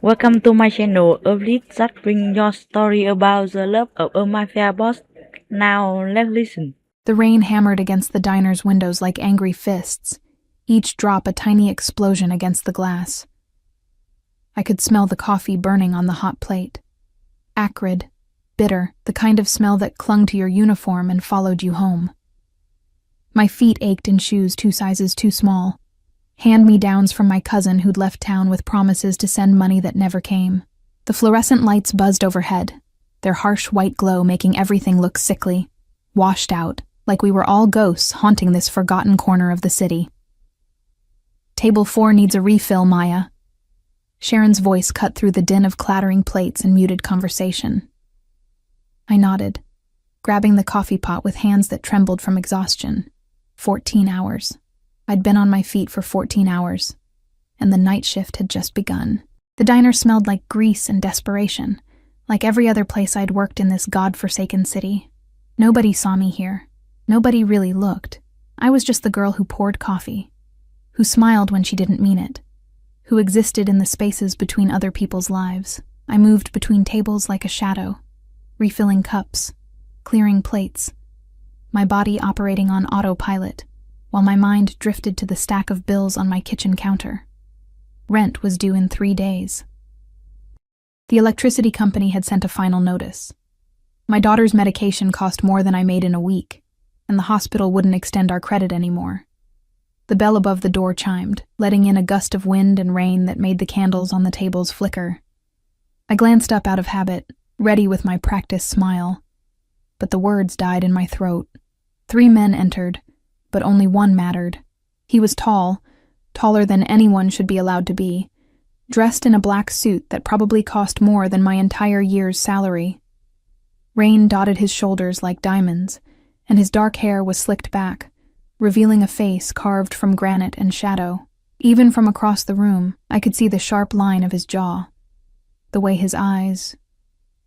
Welcome to my channel, a list that brings your story about the love of a mafia boss. Now let's listen. The rain hammered against the diner's windows like angry fists, each drop a tiny explosion against the glass. I could smell the coffee burning on the hot plate. Acrid, bitter, the kind of smell that clung to your uniform and followed you home. My feet ached in shoes 2 sizes too small, hand-me-downs from my cousin who'd left town with promises to send money that never came. The fluorescent lights buzzed overhead, their harsh white glow making everything look sickly, washed out, like we were all ghosts haunting this forgotten corner of the city. Table 4 needs a refill, Maya. Sharon's voice cut through the din of clattering plates and muted conversation. I nodded, grabbing the coffee pot with hands that trembled from exhaustion. 14 hours. I'd been on my feet for 14 hours, and the night shift had just begun. The diner smelled like grease and desperation, like every other place I'd worked in this god-forsaken city. Nobody saw me here. Nobody really looked. I was just the girl who poured coffee, who smiled when she didn't mean it, who existed in the spaces between other people's lives. I moved between tables like a shadow, refilling cups, clearing plates, my body operating on autopilot, while my mind drifted to the stack of bills on my kitchen counter. Rent was due in 3 days. The electricity company had sent a final notice. My daughter's medication cost more than I made in a week, and the hospital wouldn't extend our credit anymore. The bell above the door chimed, letting in a gust of wind and rain that made the candles on the tables flicker. I glanced up out of habit, ready with my practiced smile, but the words died in my throat. 3 men entered, but only one mattered. He was tall, taller than anyone should be allowed to be, dressed in a black suit that probably cost more than my entire year's salary. Rain dotted his shoulders like diamonds, and his dark hair was slicked back, revealing a face carved from granite and shadow. Even from across the room, I could see the sharp line of his jaw, the way his eyes,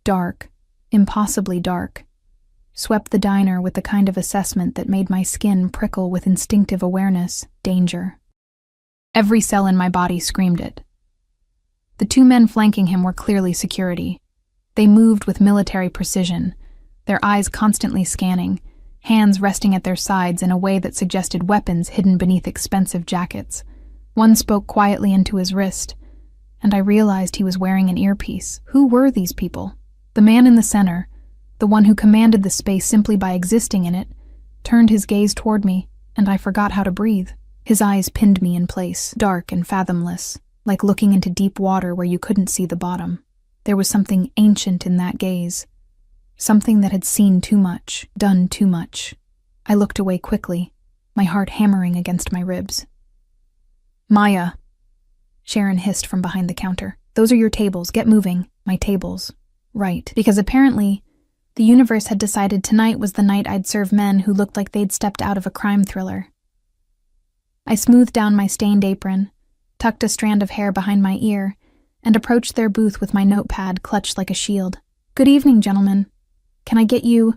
dark, impossibly dark, swept the diner with the kind of assessment that made my skin prickle with instinctive awareness, danger. Every cell in my body screamed it. The 2 men flanking him were clearly security. They moved with military precision, their eyes constantly scanning, hands resting at their sides in a way that suggested weapons hidden beneath expensive jackets. One spoke quietly into his wrist, and I realized he was wearing an earpiece. Who were these people? The man in the center, the one who commanded the space simply by existing in it, turned his gaze toward me, and I forgot how to breathe. His eyes pinned me in place, dark and fathomless, like looking into deep water where you couldn't see the bottom. There was something ancient in that gaze, something that had seen too much, done too much. I looked away quickly, my heart hammering against my ribs. "Maya," Sharon hissed from behind the counter. "Those are your tables. Get moving." My tables. Right. Because apparently, the universe had decided tonight was the night I'd serve men who looked like they'd stepped out of a crime thriller. I smoothed down my stained apron, tucked a strand of hair behind my ear, and approached their booth with my notepad clutched like a shield. "Good evening, gentlemen. Can I get you—"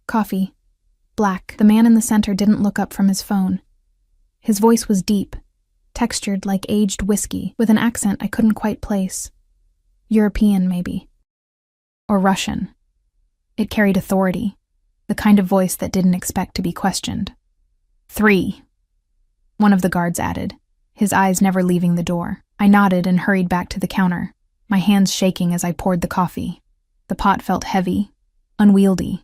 "Coffee." Black. The man in the center didn't look up from his phone. His voice was deep, textured like aged whiskey, with an accent I couldn't quite place. European, maybe. Or Russian. It carried authority, the kind of voice that didn't expect to be questioned. 3. One of the guards added, his eyes never leaving the door. I nodded and hurried back to the counter, my hands shaking as I poured the coffee. The pot felt heavy, unwieldy.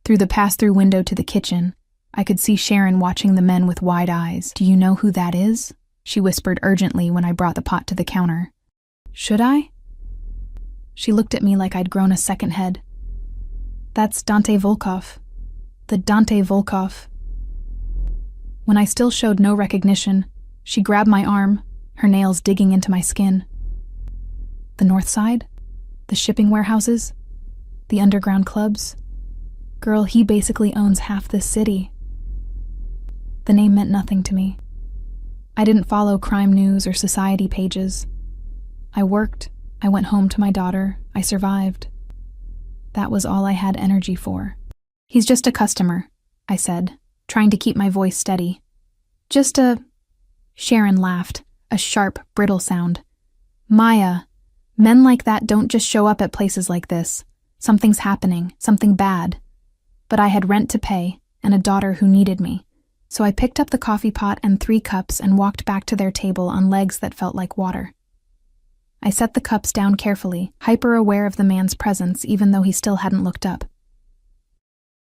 Through the pass-through window to the kitchen, I could see Sharon watching the men with wide eyes. "Do you know who that is?" she whispered urgently when I brought the pot to the counter. "Should I?" She looked at me like I'd grown a second head. "That's Dante Volkov. The Dante Volkov." When I still showed no recognition, she grabbed my arm, her nails digging into my skin. "The North Side? The shipping warehouses? The underground clubs? Girl, he basically owns half this city." The name meant nothing to me. I didn't follow crime news or society pages. I worked, I went home to my daughter, I survived. That was all I had energy for. "He's just a customer," I said, trying to keep my voice steady. "Just a—" Sharon laughed, a sharp, brittle sound. Maya, men like that don't just show up at places like this. Something's happening, something bad. But I had rent to pay and a daughter who needed me. So I picked up the coffee pot and 3 cups and walked back to their table on legs that felt like water. I set the cups down carefully, hyper-aware of the man's presence even though he still hadn't looked up.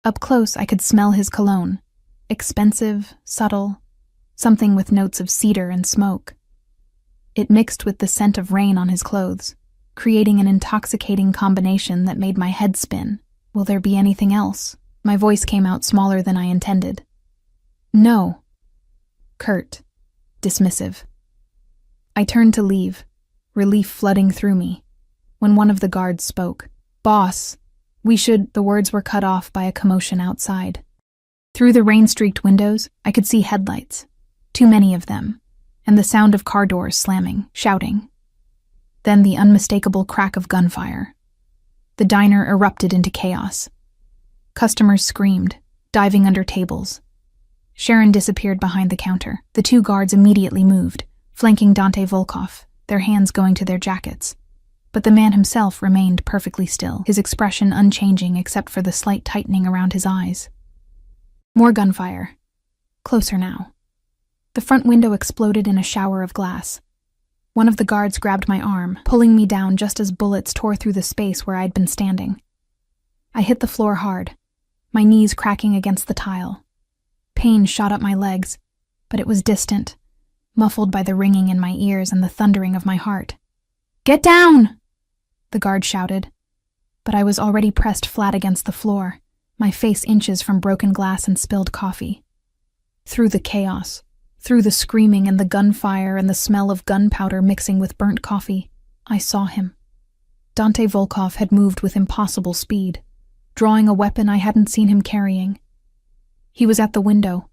Up close, I could smell his cologne. Expensive, subtle, something with notes of cedar and smoke. It mixed with the scent of rain on his clothes, creating an intoxicating combination that made my head spin. Will there be anything else? My voice came out smaller than I intended. No. Curt. Dismissive. I turned to leave, relief flooding through me, when one of the guards spoke. Boss, we should— The words were cut off by a commotion outside. Through the rain-streaked windows, I could see headlights, too many of them, and the sound of car doors slamming, shouting. Then the unmistakable crack of gunfire. The diner erupted into chaos. Customers screamed, diving under tables. Sharon disappeared behind the counter. The 2 guards immediately moved, flanking Dante Volkov, their hands going to their jackets. But the man himself remained perfectly still, his expression unchanging except for the slight tightening around his eyes. More gunfire. Closer now. The front window exploded in a shower of glass. One of the guards grabbed my arm, pulling me down just as bullets tore through the space where I'd been standing. I hit the floor hard, my knees cracking against the tile. Pain shot up my legs, but it was distant, muffled by the ringing in my ears and the thundering of my heart. "Get down!" the guard shouted, but I was already pressed flat against the floor, my face inches from broken glass and spilled coffee. Through the chaos, through the screaming and the gunfire and the smell of gunpowder mixing with burnt coffee, I saw him. Dante Volkov had moved with impossible speed, drawing a weapon I hadn't seen him carrying. He was at the window,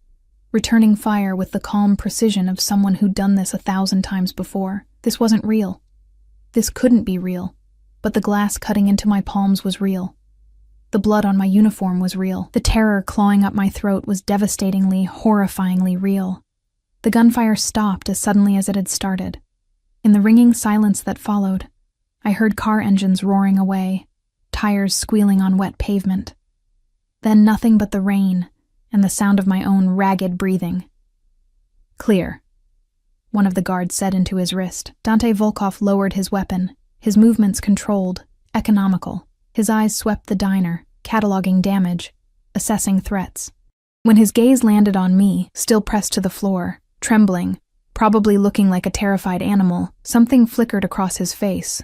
returning fire with the calm precision of someone who'd done this 1,000 times before. This wasn't real. This couldn't be real, but the glass cutting into my palms was real. The blood on my uniform was real. The terror clawing up my throat was devastatingly, horrifyingly real. The gunfire stopped as suddenly as it had started. In the ringing silence that followed, I heard car engines roaring away, tires squealing on wet pavement. Then nothing but the rain and the sound of my own ragged breathing. "Clear," one of the guards said into his wrist. Dante Volkov lowered his weapon, his movements controlled, economical. His eyes swept the diner, cataloging damage, assessing threats. When his gaze landed on me, still pressed to the floor, trembling, probably looking like a terrified animal, something flickered across his face.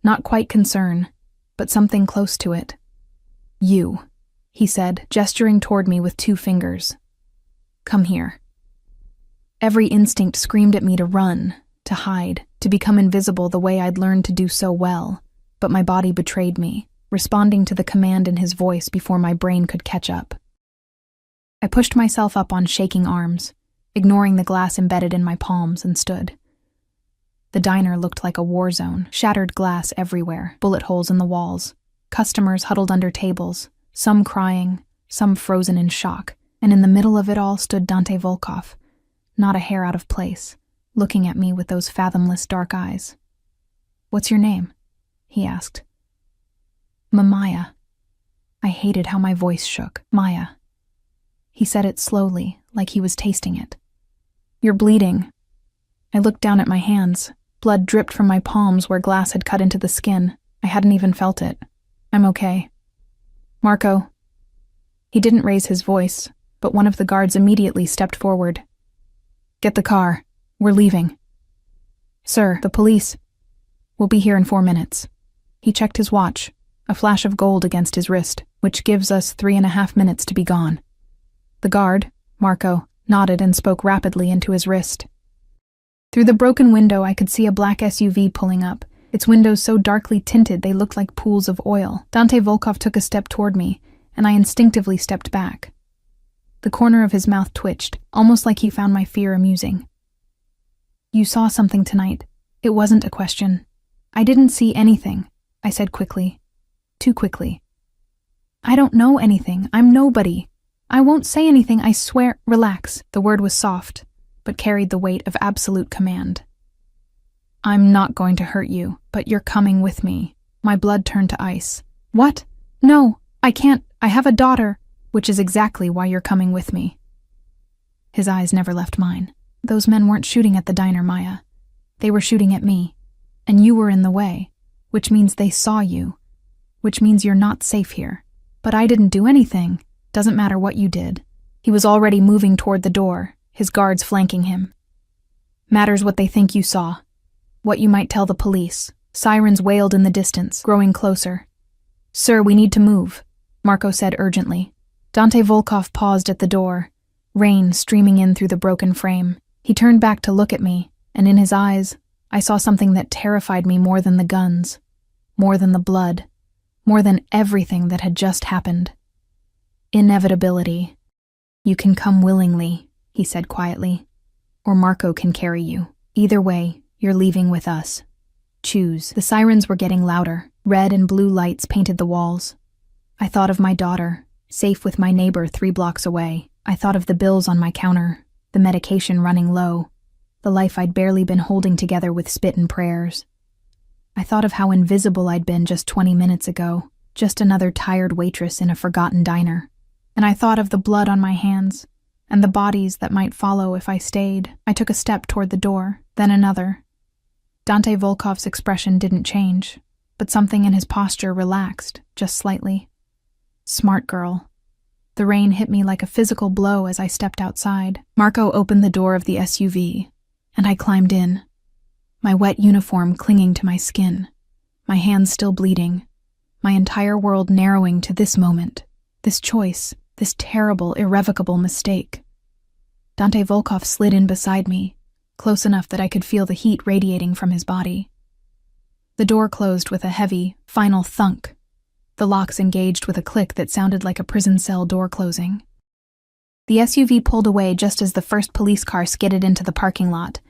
Not quite concern, but something close to it. "You," he said, gesturing toward me with 2 fingers. "Come here." Every instinct screamed at me to run, to hide, to become invisible the way I'd learned to do so well, but my body betrayed me, responding to the command in his voice before my brain could catch up. I pushed myself up on shaking arms, ignoring the glass embedded in my palms, and stood. The diner looked like a war zone, shattered glass everywhere, bullet holes in the walls, customers huddled under tables, some crying, some frozen in shock, and in the middle of it all stood Dante Volkov, not a hair out of place, looking at me with those fathomless dark eyes. "What's your name?" he asked. "Maya." I hated how my voice shook. "Maya." He said it slowly, like he was tasting it. "You're bleeding." I looked down at my hands. Blood dripped from my palms where glass had cut into the skin. I hadn't even felt it. "I'm okay." "Marco." He didn't raise his voice, but one of the guards immediately stepped forward. "Get the car. We're leaving." "Sir, the police." "We'll be here in 4 minutes." He checked his watch, a flash of gold against his wrist, which gives us 3.5 minutes to be gone. The guard, Marco, nodded and spoke rapidly into his wrist. Through the broken window, I could see a black SUV pulling up, its windows so darkly tinted they looked like pools of oil. Dante Volkov took a step toward me, and I instinctively stepped back. The corner of his mouth twitched, almost like he found my fear amusing. "You saw something tonight. It wasn't a question." "I didn't see anything," I said quickly. Too quickly. "I don't know anything. I'm nobody. I won't say anything, I swear." "Relax." The word was soft, but carried the weight of absolute command. I'm not going to hurt you, but you're coming with me. My blood turned to ice. What? No, I can't. I have a daughter, which is exactly why you're coming with me. His eyes never left mine. Those men weren't shooting at the diner, Maya. They were shooting at me. And you were in the way, which means they saw you, which means you're not safe here. But I didn't do anything. Doesn't matter what you did. He was already moving toward the door, his guards flanking him. Matters what they think you saw. What you might tell the police. Sirens wailed in the distance, growing closer. Sir, we need to move, Marco said urgently. Dante Volkov paused at the door, rain streaming in through the broken frame. He turned back to look at me, and in his eyes, I saw something that terrified me more than the guns, more than the blood, more than everything that had just happened. Inevitability. You can come willingly, he said quietly, or Marco can carry you. Either way, you're leaving with us. Choose. The sirens were getting louder. Red and blue lights painted the walls. I thought of my daughter, safe with my neighbor 3 blocks away. I thought of the bills on my counter, the medication running low, the life I'd barely been holding together with spit and prayers. I thought of how invisible I'd been just 20 minutes ago, just another tired waitress in a forgotten diner. And I thought of the blood on my hands, and the bodies that might follow if I stayed. I took a step toward the door, then another. Dante Volkov's expression didn't change, but something in his posture relaxed, just slightly. Smart girl. The rain hit me like a physical blow as I stepped outside. Marco opened the door of the SUV, and I climbed in, my wet uniform clinging to my skin, my hands still bleeding, my entire world narrowing to this moment, this choice, this terrible, irrevocable mistake. Dante Volkov slid in beside me, close enough that I could feel the heat radiating from his body. The door closed with a heavy, final thunk. The locks engaged with a click that sounded like a prison cell door closing. The SUV pulled away just as the first police car skidded into the parking lot,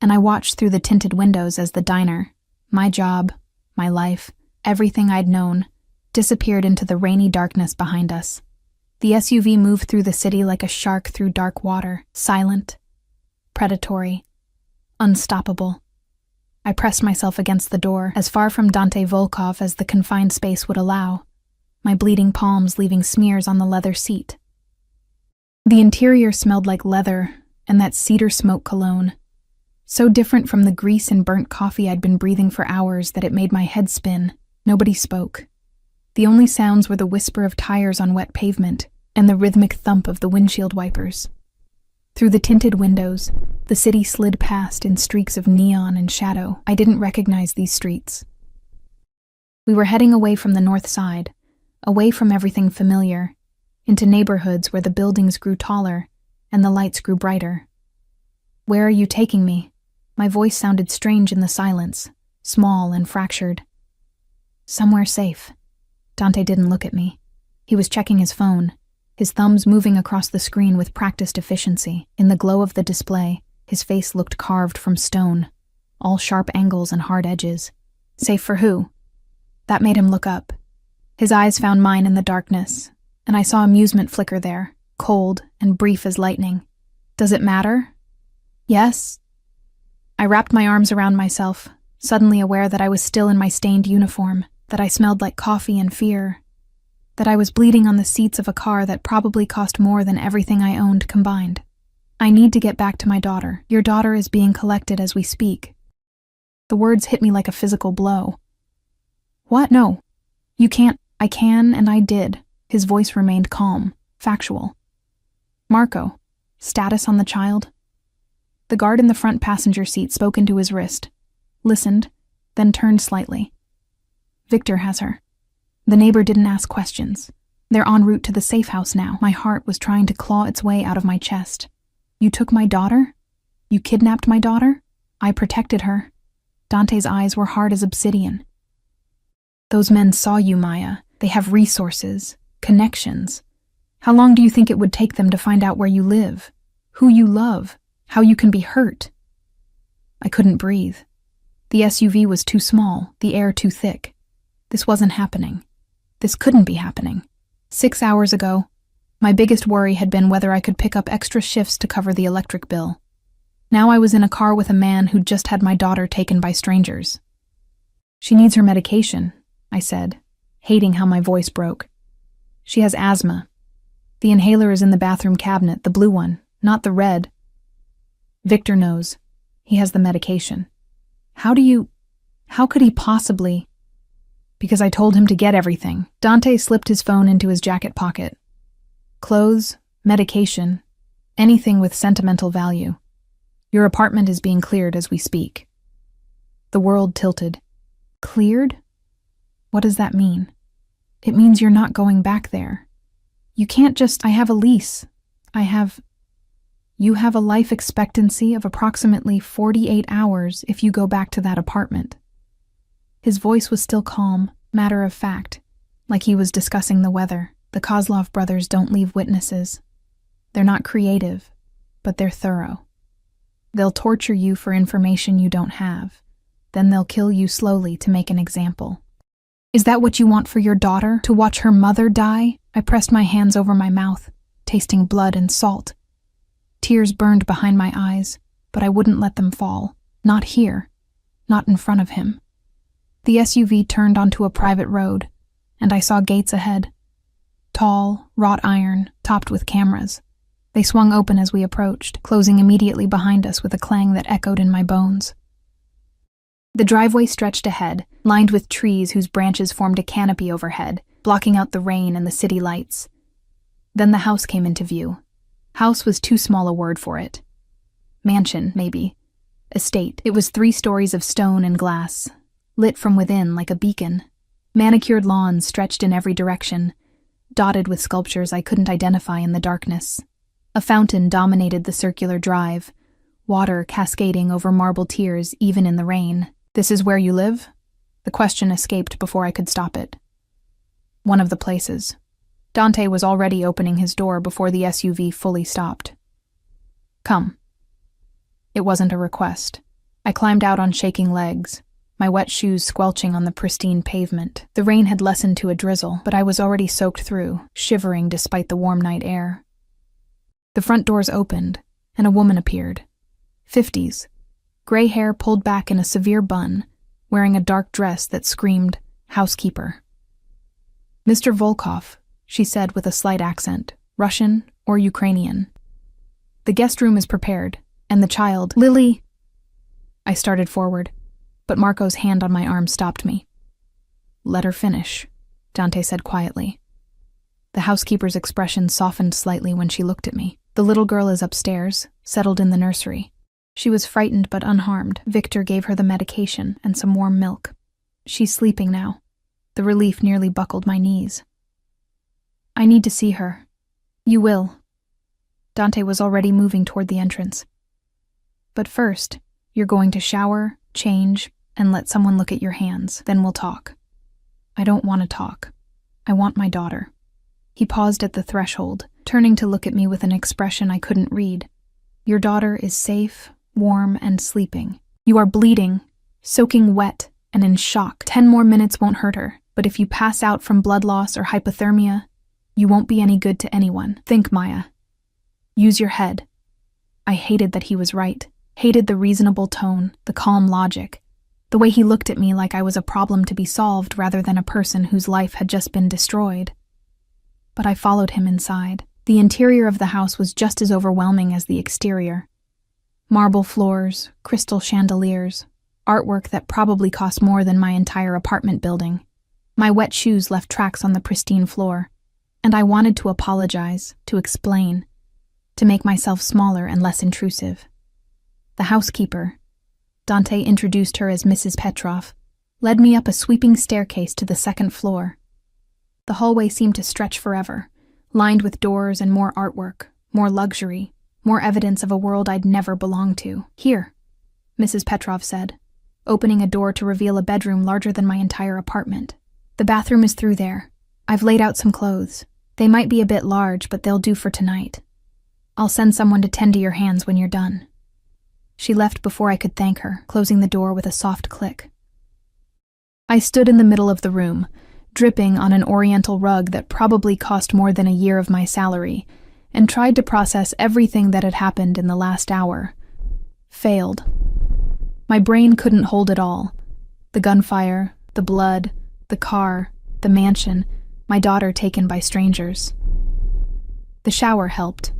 and I watched through the tinted windows as the diner, my job, my life, everything I'd known, disappeared into the rainy darkness behind us. The SUV moved through the city like a shark through dark water, silent, predatory, unstoppable. I pressed myself against the door, as far from Dante Volkov as the confined space would allow, my bleeding palms leaving smears on the leather seat. The interior smelled like leather and that cedar smoke cologne, so different from the grease and burnt coffee I'd been breathing for hours that it made my head spin. Nobody spoke. The only sounds were the whisper of tires on wet pavement and the rhythmic thump of the windshield wipers. Through the tinted windows, the city slid past in streaks of neon and shadow. I didn't recognize these streets. We were heading away from the north side, away from everything familiar, into neighborhoods where the buildings grew taller and the lights grew brighter. Where are you taking me? My voice sounded strange in the silence, small and fractured. Somewhere safe. Dante didn't look at me. He was checking his phone, his thumbs moving across the screen with practiced efficiency. In the glow of the display, his face looked carved from stone, all sharp angles and hard edges. Safe for who? That made him look up. His eyes found mine in the darkness, and I saw amusement flicker there, cold and brief as lightning. Does it matter? Yes. I wrapped my arms around myself, suddenly aware that I was still in my stained uniform, that I smelled like coffee and fear, that I was bleeding on the seats of a car that probably cost more than everything I owned combined. I need to get back to my daughter. Your daughter is being collected as we speak. The words hit me like a physical blow. What? No. You can't. I can, and I did. His voice remained calm, factual. Marco. Status on the child? The guard in the front passenger seat spoke into his wrist, listened, then turned slightly. Victor has her. The neighbor didn't ask questions. They're en route to the safe house now. My heart was trying to claw its way out of my chest. You took my daughter? You kidnapped my daughter? I protected her. Dante's eyes were hard as obsidian. Those men saw you, Maya. They have resources, connections. How long do you think it would take them to find out where you live, who you love, how you can be hurt? I couldn't breathe. The SUV was too small, the air too thick. This wasn't happening. This couldn't be happening. 6 hours ago, my biggest worry had been whether I could pick up extra shifts to cover the electric bill. Now I was in a car with a man who'd just had my daughter taken by strangers. She needs her medication, I said, hating how my voice broke. She has asthma. The inhaler is in the bathroom cabinet, the blue one, not the red. Victor knows. He has the medication. How could he possibly? Because I told him to get everything. Dante slipped his phone into his jacket pocket. Clothes, medication, anything with sentimental value. Your apartment is being cleared as we speak. The world tilted. Cleared? What does that mean? It means you're not going back there. You can't just, I have a lease. You have a life expectancy of approximately 48 hours if you go back to that apartment. His voice was still calm, matter of fact, like he was discussing the weather. The Kozlov brothers don't leave witnesses. They're not creative, but they're thorough. They'll torture you for information you don't have. Then they'll kill you slowly to make an example. Is that what you want for your daughter, to watch her mother die? I pressed my hands over my mouth, tasting blood and salt. Tears burned behind my eyes, but I wouldn't let them fall. Not here. Not in front of him. The SUV turned onto a private road, and I saw gates ahead. Tall, wrought iron, topped with cameras. They swung open as we approached, closing immediately behind us with a clang that echoed in my bones. The driveway stretched ahead, lined with trees whose branches formed a canopy overhead, blocking out the rain and the city lights. Then the house came into view. House was too small a word for it. Mansion, maybe. Estate. It was 3 stories of stone and glass, lit from within like a beacon. Manicured lawns stretched in every direction, dotted with sculptures I couldn't identify in the darkness. A fountain dominated the circular drive, water cascading over marble tiers even in the rain. This is where you live? The question escaped before I could stop it. One of the places. Dante was already opening his door before the SUV fully stopped. Come. It wasn't a request. I climbed out on shaking legs, my wet shoes squelching on the pristine pavement. The rain had lessened to a drizzle, but I was already soaked through, shivering despite the warm night air. The front doors opened, and a woman appeared. 50s, gray hair pulled back in a severe bun, wearing a dark dress that screamed, housekeeper. Mr. Volkov, she said with a slight accent, Russian or Ukrainian. The guest room is prepared, and the child, Lily. I started forward, but Marco's hand on my arm stopped me. Let her finish, Dante said quietly. The housekeeper's expression softened slightly when she looked at me. The little girl is upstairs, settled in the nursery. She was frightened but unharmed. Victor gave her the medication and some warm milk. She's sleeping now. The relief nearly buckled my knees. I need to see her. You will. Dante was already moving toward the entrance. But first, you're going to shower, change, and let someone look at your hands. Then we'll talk. I don't want to talk. I want my daughter. He paused at the threshold, turning to look at me with an expression I couldn't read. Your daughter is safe, warm, and sleeping. You are bleeding, soaking wet, and in shock. 10 more minutes won't hurt her, but if you pass out from blood loss or hypothermia, you won't be any good to anyone. Think, Maya. Use your head. I hated that he was right. Hated the reasonable tone, the calm logic, the way he looked at me like I was a problem to be solved rather than a person whose life had just been destroyed. But I followed him inside. The interior of the house was just as overwhelming as the exterior. Marble floors, crystal chandeliers, artwork that probably cost more than my entire apartment building. My wet shoes left tracks on the pristine floor, and I wanted to apologize, to explain, to make myself smaller and less intrusive. The housekeeper, Dante introduced her as Mrs. Petrov, led me up a sweeping staircase to the 2nd floor. The hallway seemed to stretch forever, lined with doors and more artwork, more luxury, more evidence of a world I'd never belonged to. Here, Mrs. Petrov said, opening a door to reveal a bedroom larger than my entire apartment. The bathroom is through there. I've laid out some clothes. They might be a bit large, but they'll do for tonight. I'll send someone to tend to your hands when you're done. She left before I could thank her, closing the door with a soft click. I stood in the middle of the room, dripping on an oriental rug that probably cost more than a year of my salary, and tried to process everything that had happened in the last hour. Failed. My brain couldn't hold it all. The gunfire, the blood, the car, the mansion, my daughter taken by strangers. The shower helped.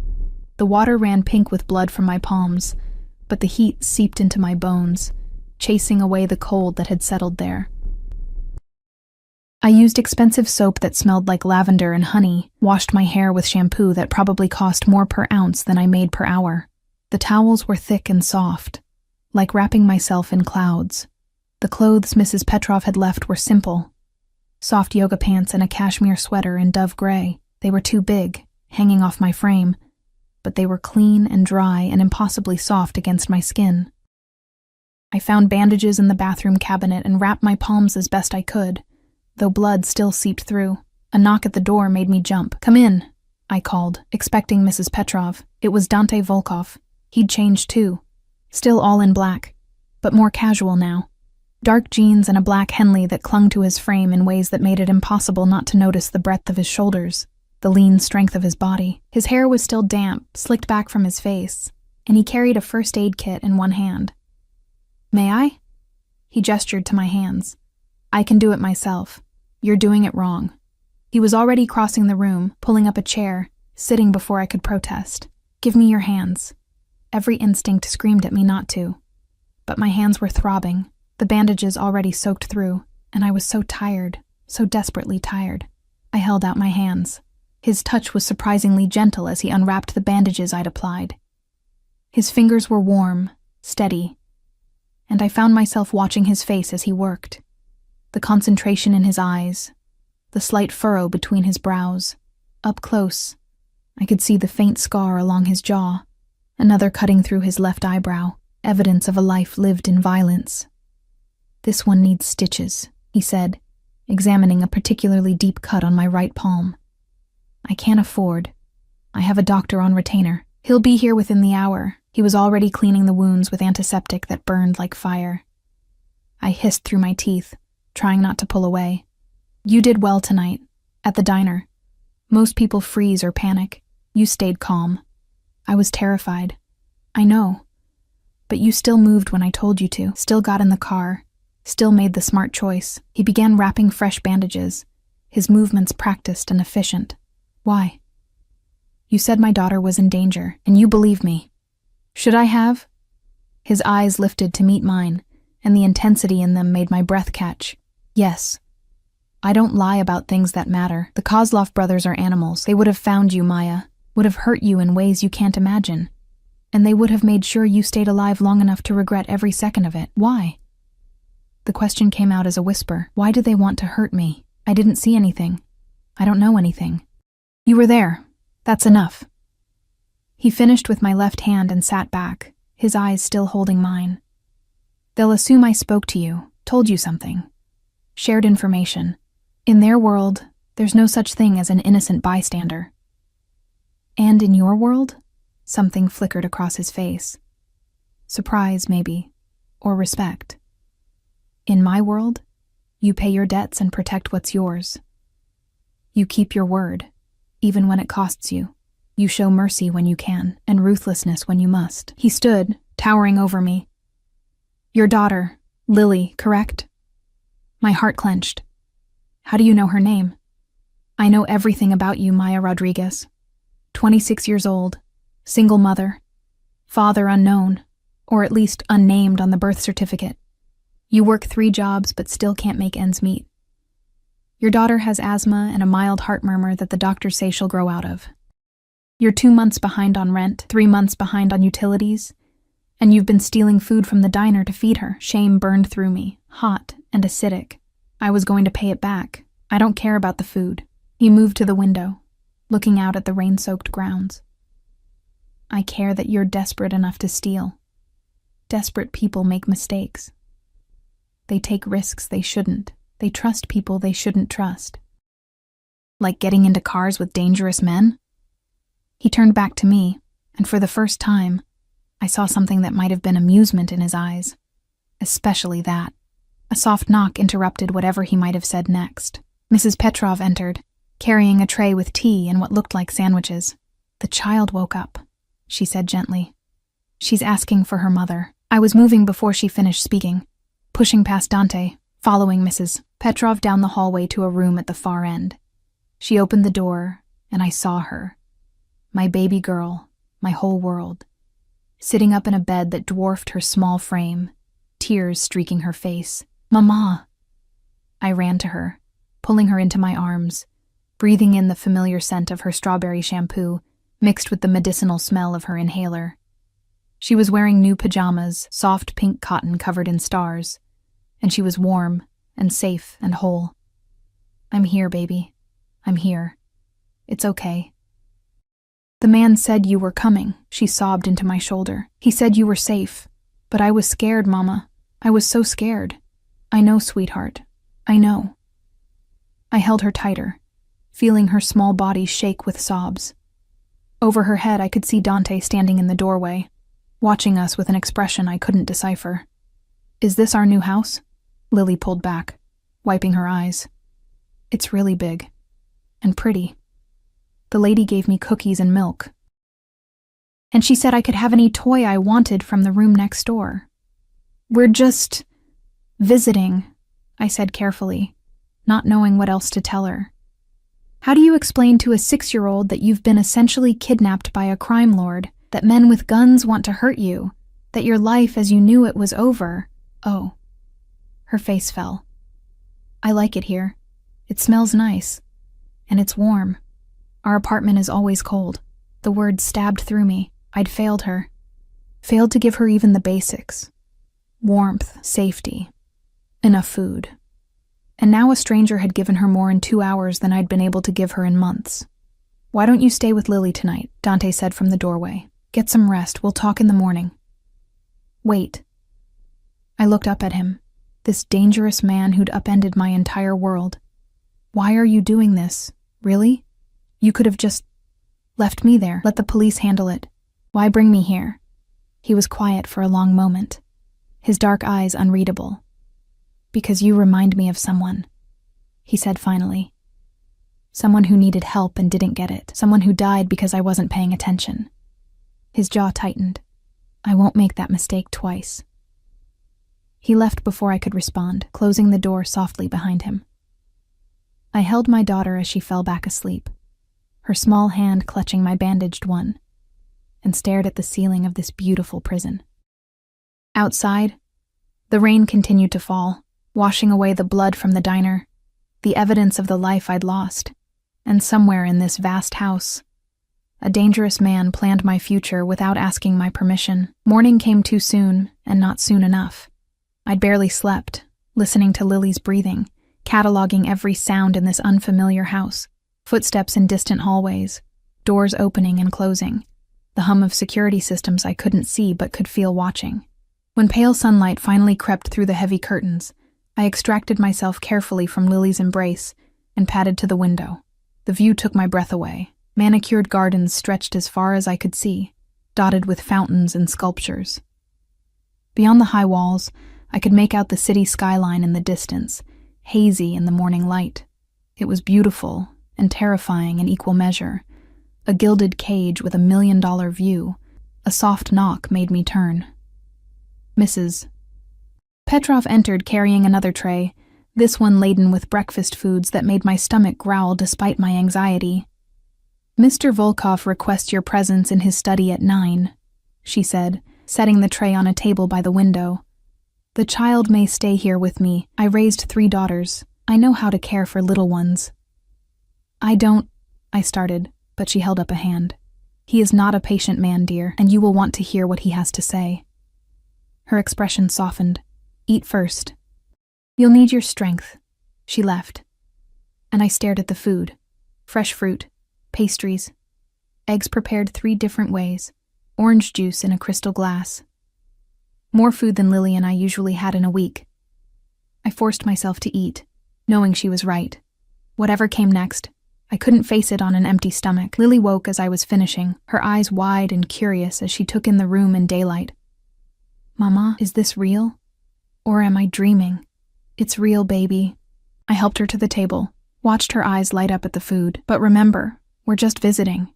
The water ran pink with blood from my palms, but the heat seeped into my bones, chasing away the cold that had settled there. I used expensive soap that smelled like lavender and honey, washed my hair with shampoo that probably cost more per ounce than I made per hour. The towels were thick and soft, like wrapping myself in clouds. The clothes Mrs. Petrov had left were simple. Soft yoga pants and a cashmere sweater in dove gray. They were too big, hanging off my frame, but they were clean and dry and impossibly soft against my skin. I found bandages in the bathroom cabinet and wrapped my palms as best I could, though blood still seeped through. A knock at the door made me jump. "Come in," I called, expecting Mrs. Petrov. It was Dante Volkov. He'd changed too. Still all in black, but more casual now. Dark jeans and a black Henley that clung to his frame in ways that made it impossible not to notice the breadth of his shoulders, the lean strength of his body. His hair was still damp, slicked back from his face, and he carried a first aid kit in one hand. "May I?" He gestured to my hands. "I can do it myself. You're doing it wrong." He was already crossing the room, pulling up a chair, sitting before I could protest. "Give me your hands." Every instinct screamed at me not to. But my hands were throbbing, the bandages already soaked through, and I was so tired, so desperately tired. I held out my hands. His touch was surprisingly gentle as he unwrapped the bandages I'd applied. His fingers were warm, steady, and I found myself watching his face as he worked. The concentration in his eyes, the slight furrow between his brows. Up close, I could see the faint scar along his jaw, another cutting through his left eyebrow, evidence of a life lived in violence. "This one needs stitches," he said, examining a particularly deep cut on my right palm. "I can't afford. I have a doctor on retainer. He'll be here within the hour." He was already cleaning the wounds with antiseptic that burned like fire. I hissed through my teeth, trying not to pull away. "You did well tonight, at the diner. Most people freeze or panic. You stayed calm. I was terrified. I know. But you still moved when I told you to, still got in the car, still made the smart choice." He began wrapping fresh bandages, his movements practiced and efficient. "Why?" "You said my daughter was in danger, and you believe me. Should I have?" His eyes lifted to meet mine, and the intensity in them made my breath catch. "Yes. I don't lie about things that matter. The Kozlov brothers are animals. They would have found you, Maya, would have hurt you in ways you can't imagine. And they would have made sure you stayed alive long enough to regret every second of it. Why?" The question came out as a whisper. "Why did they want to hurt me? I didn't see anything. I don't know anything." "You were there. That's enough." He finished with my left hand and sat back, his eyes still holding mine. "They'll assume I spoke to you, told you something. Shared information. In their world, there's no such thing as an innocent bystander." "And in your world?" Something flickered across his face. Surprise, maybe, or respect. "In my world, you pay your debts and protect what's yours. You keep your word, even when it costs you. You show mercy when you can, and ruthlessness when you must." He stood, towering over me. "Your daughter, Lily, correct?" My heart clenched. "How do you know her name?" "I know everything about you, Maya Rodriguez. 26 years old, single mother, father unknown, or at least unnamed on the birth certificate. You work 3 jobs but still can't make ends meet. Your daughter has asthma and a mild heart murmur that the doctors say she'll grow out of. You're 2 months behind on rent, 3 months behind on utilities, and you've been stealing food from the diner to feed her." Shame burned through me, hot and acidic. I was going to pay it back. "I don't care about the food." He moved to the window, looking out at the rain-soaked grounds. "I care that you're desperate enough to steal. Desperate people make mistakes. They take risks they shouldn't. They trust people they shouldn't trust. Like getting into cars with dangerous men?" He turned back to me, and for the first time, I saw something that might have been amusement in his eyes. Especially that. A soft knock interrupted whatever he might have said next. Mrs. Petrov entered, carrying a tray with tea and what looked like sandwiches. "The child woke up," she said gently. She's asking for her mother. I was moving before she finished speaking, pushing past Dante, following Mrs. Petrov down the hallway to a room at the far end. She opened the door, and I saw her. My baby girl, my whole world. Sitting up in a bed that dwarfed her small frame, tears streaking her face. "Mama!" I ran to her, pulling her into my arms, breathing in the familiar scent of her strawberry shampoo, mixed with the medicinal smell of her inhaler. She was wearing new pajamas, soft pink cotton covered in stars, and she was warm and safe and whole. "I'm here, baby. I'm here. It's okay." "The man said you were coming," she sobbed into my shoulder. "He said you were safe. But I was scared, Mama. I was so scared." "I know, sweetheart. I know." I held her tighter, feeling her small body shake with sobs. Over her head, I could see Dante standing in the doorway, watching us with an expression I couldn't decipher. "Is this our new house?" Lily pulled back, wiping her eyes. "It's really big. And pretty. The lady gave me cookies and milk. And she said I could have any toy I wanted from the room next door." "We're just visiting," I said carefully, not knowing what else to tell her. "How do you explain to a 6-year-old that you've been essentially kidnapped by a crime lord, that men with guns want to hurt you, that your life as you knew it was over?" "Oh." Her face fell. "I like it here. It smells nice. And it's warm. Our apartment is always cold." The word stabbed through me. I'd failed her. Failed to give her even the basics. Warmth, safety, enough food. And now a stranger had given her more in 2 hours than I'd been able to give her in months. "Why don't you stay with Lily tonight?" Dante said from the doorway. "Get some rest. We'll talk in the morning." "Wait." I looked up at him, this dangerous man who'd upended my entire world. "Why are you doing this? Really? You could have just left me there. Let the police handle it. Why bring me here?" He was quiet for a long moment, his dark eyes unreadable. "Because you remind me of someone," he said finally. "Someone who needed help and didn't get it. Someone who died because I wasn't paying attention." His jaw tightened. "I won't make that mistake twice." He left before I could respond, closing the door softly behind him. I held my daughter as she fell back asleep, her small hand clutching my bandaged one, and stared at the ceiling of this beautiful prison. Outside, the rain continued to fall, washing away the blood from the diner, the evidence of the life I'd lost. And somewhere in this vast house, a dangerous man planned my future without asking my permission. Morning came too soon, and not soon enough. I'd barely slept, listening to Lily's breathing, cataloging every sound in this unfamiliar house. Footsteps in distant hallways, doors opening and closing, the hum of security systems I couldn't see but could feel watching. When pale sunlight finally crept through the heavy curtains, I extracted myself carefully from Lily's embrace and padded to the window. The view took my breath away. Manicured gardens stretched as far as I could see, dotted with fountains and sculptures. Beyond the high walls, I could make out the city skyline in the distance, hazy in the morning light. It was beautiful and terrifying in equal measure. A gilded cage with $1 million view. A soft knock made me turn. Mrs. Petrov entered carrying another tray, this one laden with breakfast foods that made my stomach growl despite my anxiety. "Mr. Volkov requests your presence in his study at 9, she said, setting the tray on a table by the window. "The child may stay here with me. I raised 3 daughters. I know how to care for little ones." "I don't," I started, but she held up a hand. "He is not a patient man, dear, and you will want to hear what he has to say." Her expression softened. "Eat first. You'll need your strength." She left, and I stared at the food. Fresh fruit, pastries, eggs prepared 3 different ways, orange juice in a crystal glass. More food than Lily and I usually had in a week. I forced myself to eat, knowing she was right. Whatever came next, I couldn't face it on an empty stomach. Lily woke as I was finishing, her eyes wide and curious as she took in the room in daylight. "Mama, is this real? Or am I dreaming?" "It's real, baby." I helped her to the table, watched her eyes light up at the food. "But remember, we're just visiting."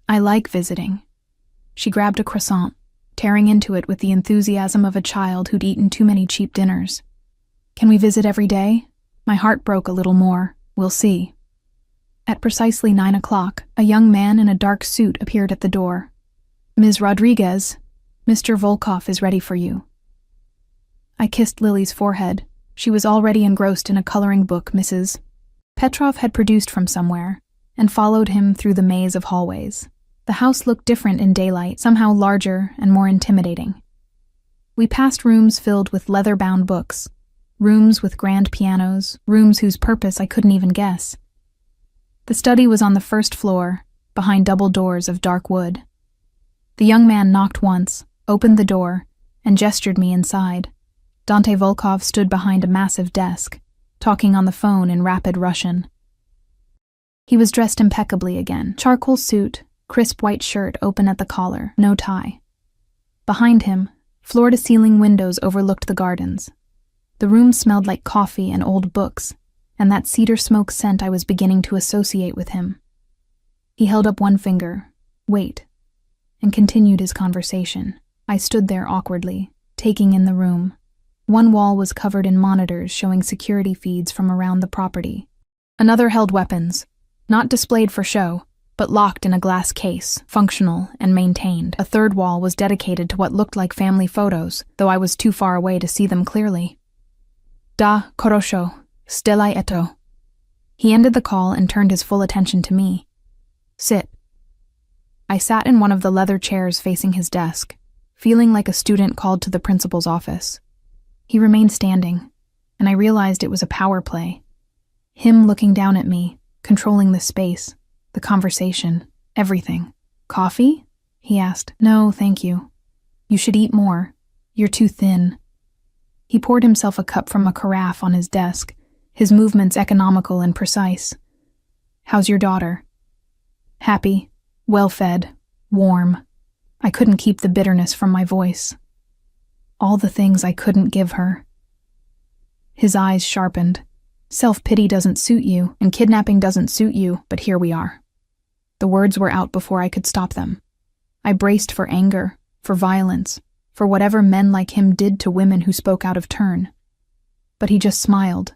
"I like visiting." She grabbed a croissant, tearing into it with the enthusiasm of a child who'd eaten too many cheap dinners. Can we visit every day? My heart broke a little more. We'll see. At precisely 9 o'clock, a young man in a dark suit appeared at the door. Ms. Rodriguez, Mr. Volkov is ready for you. I kissed Lily's forehead. She was already engrossed in a coloring book Mrs. Petrov had produced from somewhere, and followed him through the maze of hallways. The house looked different in daylight, somehow larger and more intimidating. We passed rooms filled with leather-bound books, rooms with grand pianos, rooms whose purpose I couldn't even guess. The study was on the first floor, behind double doors of dark wood. The young man knocked once, opened the door, and gestured me inside. Dante Volkov stood behind a massive desk, talking on the phone in rapid Russian. He was dressed impeccably again. Charcoal suit, crisp white shirt open at the collar, no tie. Behind him, floor-to-ceiling windows overlooked the gardens. The room smelled like coffee and old books, and that cedar smoke scent I was beginning to associate with him. He held up one finger, wait, and continued his conversation. I stood there awkwardly, taking in the room. One wall was covered in monitors showing security feeds from around the property. Another held weapons, not displayed for show, but locked in a glass case, functional and maintained. A third wall was dedicated to what looked like family photos, though I was too far away to see them clearly. Da, korosho, stelai eto. He ended the call and turned his full attention to me. Sit. I sat in one of the leather chairs facing his desk, feeling like a student called to the principal's office. He remained standing, and I realized it was a power play. Him looking down at me, controlling the space, the conversation, everything. Coffee? He asked. No, thank you. You should eat more. You're too thin. He poured himself a cup from a carafe on his desk, his movements economical and precise. How's your daughter? Happy, well-fed, warm. I couldn't keep the bitterness from my voice. All the things I couldn't give her. His eyes sharpened. Self-pity doesn't suit you, and kidnapping doesn't suit you, but here we are. The words were out before I could stop them. I braced for anger, for violence, for whatever men like him did to women who spoke out of turn. But he just smiled,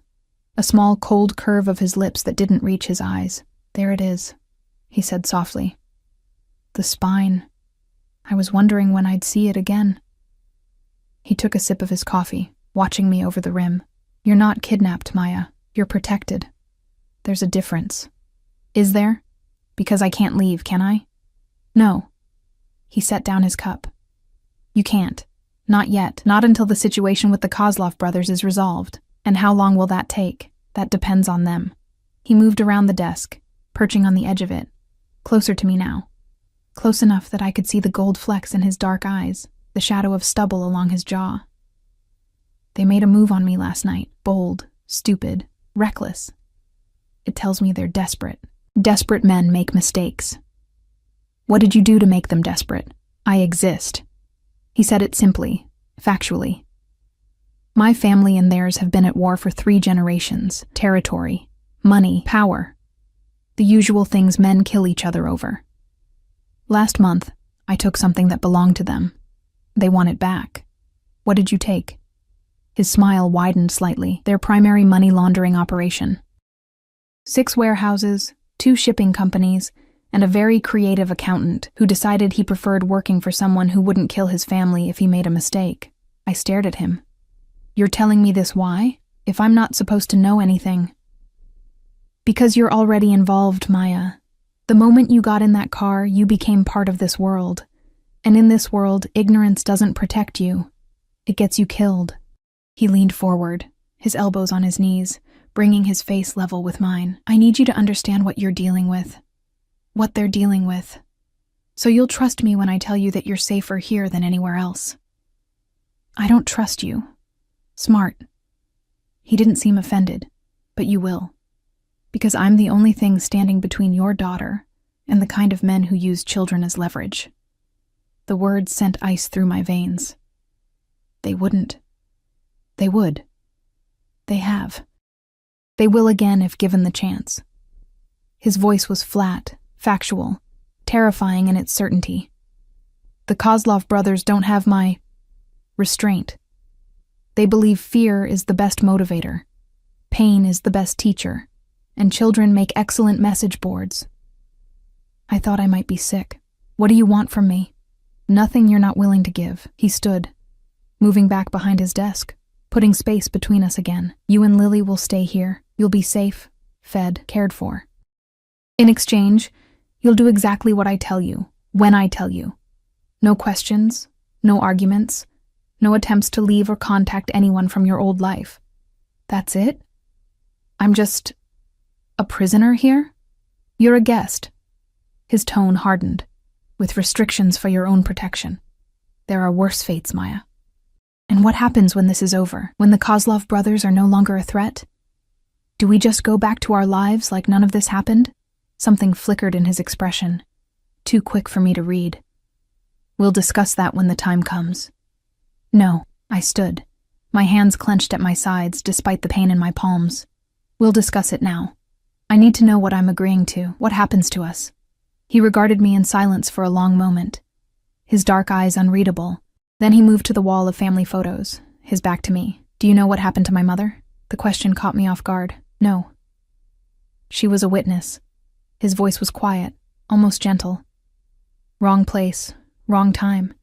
a small cold curve of his lips that didn't reach his eyes. There it is, he said softly. The spine. I was wondering when I'd see it again. He took a sip of his coffee, watching me over the rim. You're not kidnapped, Maya. You're protected. There's a difference. Is there? Because I can't leave, can I? No. He set down his cup. You can't. Not yet. Not until the situation with the Kozlov brothers is resolved. And how long will that take? That depends on them. He moved around the desk, perching on the edge of it, closer to me now. Close enough that I could see the gold flecks in his dark eyes, the shadow of stubble along his jaw. They made a move on me last night, bold, stupid, reckless. It tells me they're desperate. Desperate men make mistakes. What did you do to make them desperate? I exist. He said it simply, factually. My family and theirs have been at war for 3 generations. Territory, money, power. The usual things men kill each other over. Last month, I took something that belonged to them. They want it back. What did you take? His smile widened slightly. Their primary money laundering operation. 6 warehouses, 2 shipping companies, and a very creative accountant who decided he preferred working for someone who wouldn't kill his family if he made a mistake. I stared at him. You're telling me this why? If I'm not supposed to know anything. Because you're already involved, Maya. The moment you got in that car, you became part of this world. And in this world, ignorance doesn't protect you. It gets you killed. He leaned forward, his elbows on his knees, bringing his face level with mine. I need you to understand what you're dealing with. What they're dealing with. So you'll trust me when I tell you that you're safer here than anywhere else. I don't trust you. Smart. He didn't seem offended, but you will. Because I'm the only thing standing between your daughter and the kind of men who use children as leverage. The words sent ice through my veins. They wouldn't. They would. They have. They will again if given the chance. His voice was flat, factual, terrifying in its certainty. The Kozlov brothers don't have my restraint. They believe fear is the best motivator, pain is the best teacher, and children make excellent message boards. I thought I might be sick. What do you want from me? Nothing you're not willing to give. He stood, moving back behind his desk, putting space between us again. You and Lily will stay here. You'll be safe, fed, cared for. In exchange, you'll do exactly what I tell you, when I tell you. No questions, no arguments, no attempts to leave or contact anyone from your old life. That's it? I'm just a prisoner here? You're a guest. His tone hardened, with restrictions for your own protection. There are worse fates, Maya. And what happens when this is over? When the Kozlov brothers are no longer a threat? Do we just go back to our lives like none of this happened? Something flickered in his expression, too quick for me to read. We'll discuss that when the time comes. No, I stood, my hands clenched at my sides despite the pain in my palms. We'll discuss it now. I need to know what I'm agreeing to, what happens to us. He regarded me in silence for a long moment, his dark eyes unreadable. Then he moved to the wall of family photos, his back to me. Do you know what happened to my mother? The question caught me off guard. No. She was a witness. His voice was quiet, almost gentle. Wrong place, wrong time.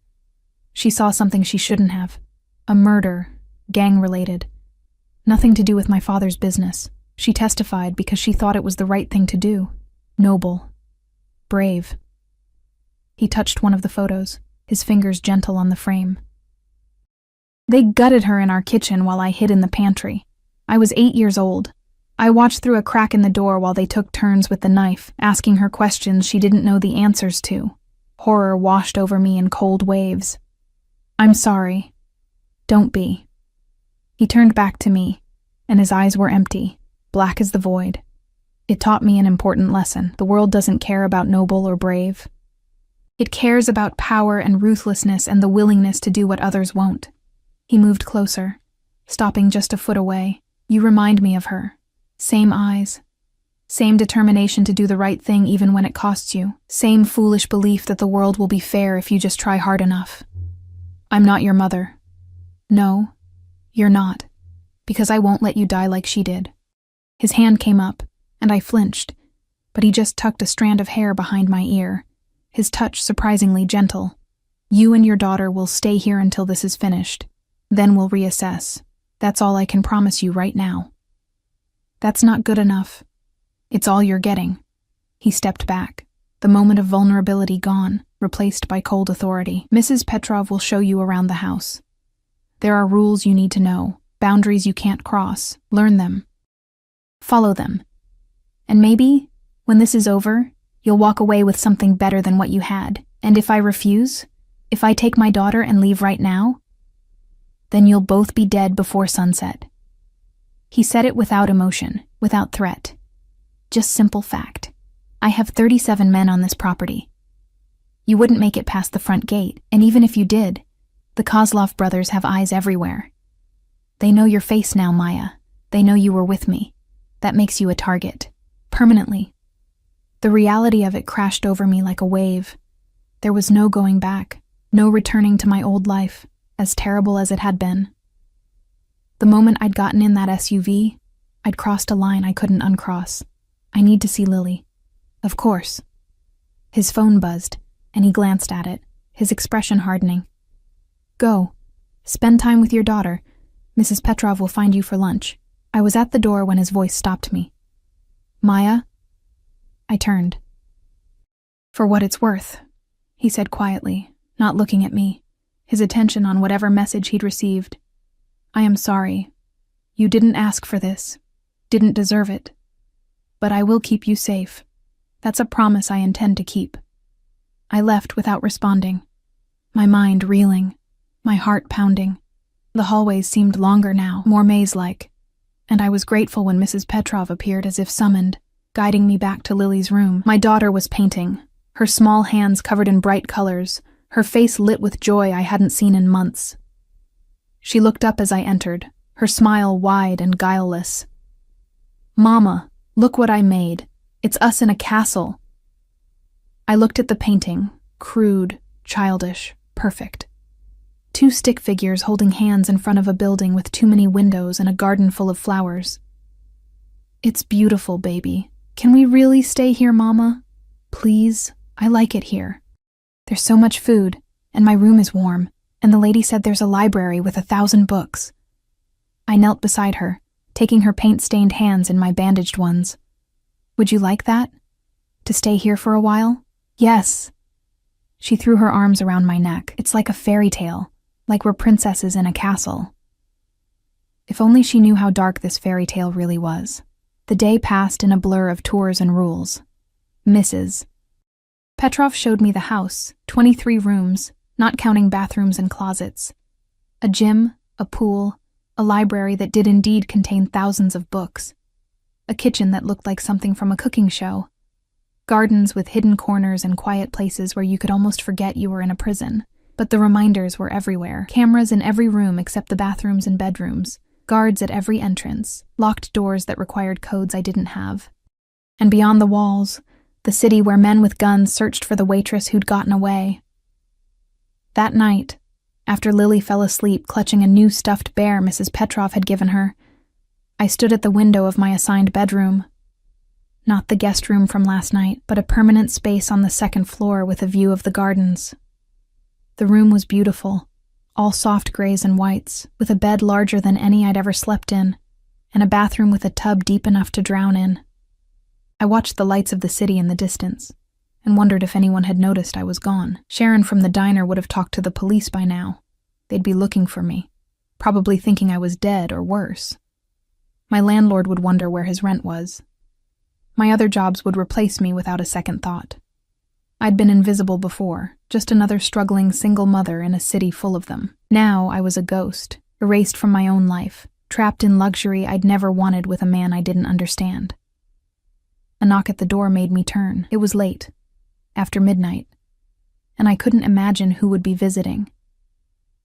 She saw something she shouldn't have. A murder, gang-related. Nothing to do with my father's business. She testified because she thought it was the right thing to do. Noble. Brave. He touched one of the photos, his fingers gentle on the frame. They gutted her in our kitchen while I hid in the pantry. I was 8 years old. I watched through a crack in the door while they took turns with the knife, asking her questions she didn't know the answers to. Horror washed over me in cold waves. I'm sorry. Don't be. He turned back to me, and his eyes were empty, black as the void. It taught me an important lesson. The world doesn't care about noble or brave. It cares about power and ruthlessness and the willingness to do what others won't. He moved closer, stopping just a foot away. You remind me of her. Same eyes. Same determination to do the right thing even when it costs you. Same foolish belief that the world will be fair if you just try hard enough. I'm not your mother. No, you're not. Because I won't let you die like she did. His hand came up, and I flinched, but he just tucked a strand of hair behind my ear, his touch surprisingly gentle. You and your daughter will stay here until this is finished. Then we'll reassess. That's all I can promise you right now. That's not good enough. It's all you're getting. He stepped back, the moment of vulnerability gone, replaced by cold authority. Mrs. Petrov will show you around the house. There are rules you need to know, boundaries you can't cross. Learn them. Follow them. And maybe, when this is over, you'll walk away with something better than what you had. And if I refuse, if I take my daughter and leave right now, then you'll both be dead before sunset. He said it without emotion, without threat. Just simple fact. I have 37 men on this property. You wouldn't make it past the front gate, and even if you did, the Kozlov brothers have eyes everywhere. They know your face now, Maya. They know you were with me. That makes you a target. Permanently. The reality of it crashed over me like a wave. There was no going back, no returning to my old life, as terrible as it had been. The moment I'd gotten in that SUV, I'd crossed a line I couldn't uncross. I need to see Lily. Of course. His phone buzzed, and he glanced at it, his expression hardening. Go. Spend time with your daughter. Mrs. Petrov will find you for lunch. I was at the door when his voice stopped me. Maya? I turned. For what it's worth, he said quietly, not looking at me, his attention on whatever message he'd received. I am sorry. You didn't ask for this, didn't deserve it. But I will keep you safe. That's a promise I intend to keep. I left without responding, my mind reeling, my heart pounding. The hallways seemed longer now, more maze-like, and I was grateful when Mrs. Petrov appeared as if summoned, guiding me back to Lily's room. My daughter was painting, her small hands covered in bright colors, her face lit with joy I hadn't seen in months. She looked up as I entered, her smile wide and guileless. Mama, look what I made. It's us in a castle. I looked at the painting, crude, childish, perfect. Two stick figures holding hands in front of a building with too many windows and a garden full of flowers. It's beautiful, baby. Can we really stay here, Mama? Please? I like it here. There's so much food, and my room is warm, and the lady said there's a library with 1,000 books. I knelt beside her, taking her paint-stained hands in my bandaged ones. Would you like that? To stay here for a while? Yes. She threw her arms around my neck. It's like a fairy tale, like we're princesses in a castle. If only she knew how dark this fairy tale really was. The day passed in a blur of tours and rules. Mrs. Petrov showed me the house, 23 rooms, not counting bathrooms and closets. A gym, a pool, a library that did indeed contain thousands of books. A kitchen that looked like something from a cooking show. Gardens with hidden corners and quiet places where you could almost forget you were in a prison. But the reminders were everywhere. Cameras in every room except the bathrooms and bedrooms. Guards at every entrance. Locked doors that required codes I didn't have. And beyond the walls, the city where men with guns searched for the waitress who'd gotten away. That night, after Lily fell asleep clutching a new stuffed bear Mrs. Petrov had given her, I stood at the window of my assigned bedroom. Not the guest room from last night, but a permanent space on the second floor with a view of the gardens. The room was beautiful, all soft grays and whites, with a bed larger than any I'd ever slept in, and a bathroom with a tub deep enough to drown in. I watched the lights of the city in the distance, and wondered if anyone had noticed I was gone. Sharon from the diner would have talked to the police by now. They'd be looking for me, probably thinking I was dead or worse. My landlord would wonder where his rent was. My other jobs would replace me without a second thought. I'd been invisible before, just another struggling single mother in a city full of them. Now I was a ghost, erased from my own life, trapped in luxury I'd never wanted with a man I didn't understand. A knock at the door made me turn. It was late, after midnight, and I couldn't imagine who would be visiting.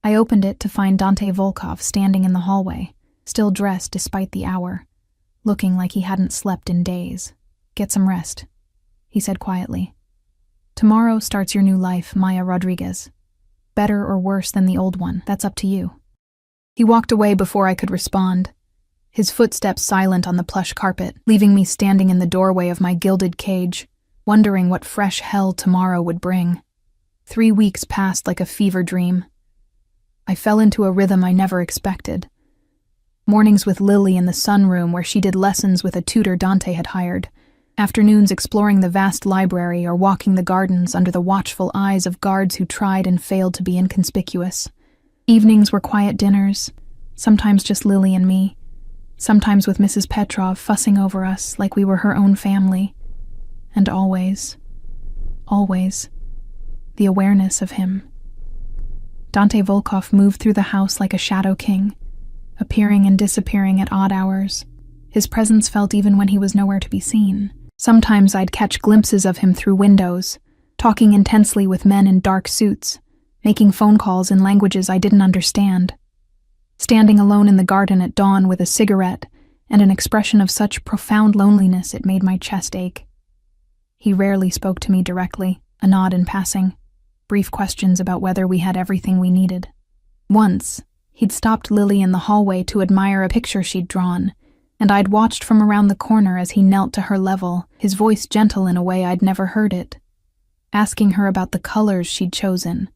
I opened it to find Dante Volkov standing in the hallway, still dressed despite the hour, looking like he hadn't slept in days. Get some rest, he said quietly. Tomorrow starts your new life, Maya Rodriguez. Better or worse than the old one, that's up to you. He walked away before I could respond, his footsteps silent on the plush carpet, leaving me standing in the doorway of my gilded cage, wondering what fresh hell tomorrow would bring. 3 weeks passed like a fever dream. I fell into a rhythm I never expected. Mornings with Lily in the sunroom where she did lessons with a tutor Dante had hired. Afternoons exploring the vast library or walking the gardens under the watchful eyes of guards who tried and failed to be inconspicuous. Evenings were quiet dinners, sometimes just Lily and me, sometimes with Mrs. Petrov fussing over us like we were her own family. And always, the awareness of him. Dante Volkov moved through the house like a shadow king, appearing and disappearing at odd hours. His presence felt even when he was nowhere to be seen. Sometimes I'd catch glimpses of him through windows, talking intensely with men in dark suits, making phone calls in languages I didn't understand. Standing alone in the garden at dawn with a cigarette and an expression of such profound loneliness it made my chest ache. He rarely spoke to me directly, a nod in passing, brief questions about whether we had everything we needed. Once, he'd stopped Lily in the hallway to admire a picture she'd drawn, and I'd watched from around the corner as he knelt to her level, his voice gentle in a way I'd never heard it, asking her about the colors she'd chosen,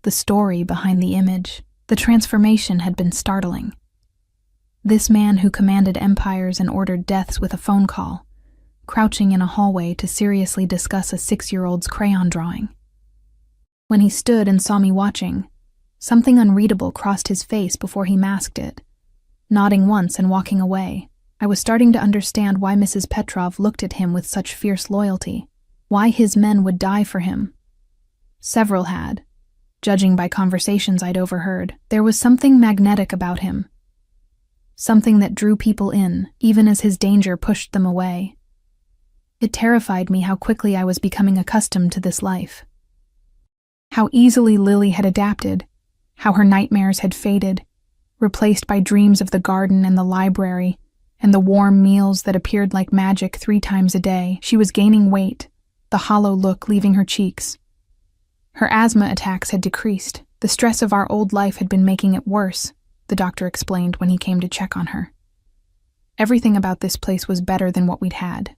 the story behind the image. The transformation had been startling. This man who commanded empires and ordered deaths with a phone call, crouching in a hallway to seriously discuss a 6-year-old's crayon drawing. When he stood and saw me watching, something unreadable crossed his face before he masked it. Nodding once and walking away, I was starting to understand why Mrs. Petrov looked at him with such fierce loyalty, why his men would die for him. Several had, judging by conversations I'd overheard. There was something magnetic about him, something that drew people in, even as his danger pushed them away. It terrified me how quickly I was becoming accustomed to this life. How easily Lily had adapted, how her nightmares had faded, replaced by dreams of the garden and the library, and the warm meals that appeared like magic 3 times a day. She was gaining weight, the hollow look leaving her cheeks. Her asthma attacks had decreased. The stress of our old life had been making it worse, the doctor explained when he came to check on her. Everything about this place was better than what we'd had,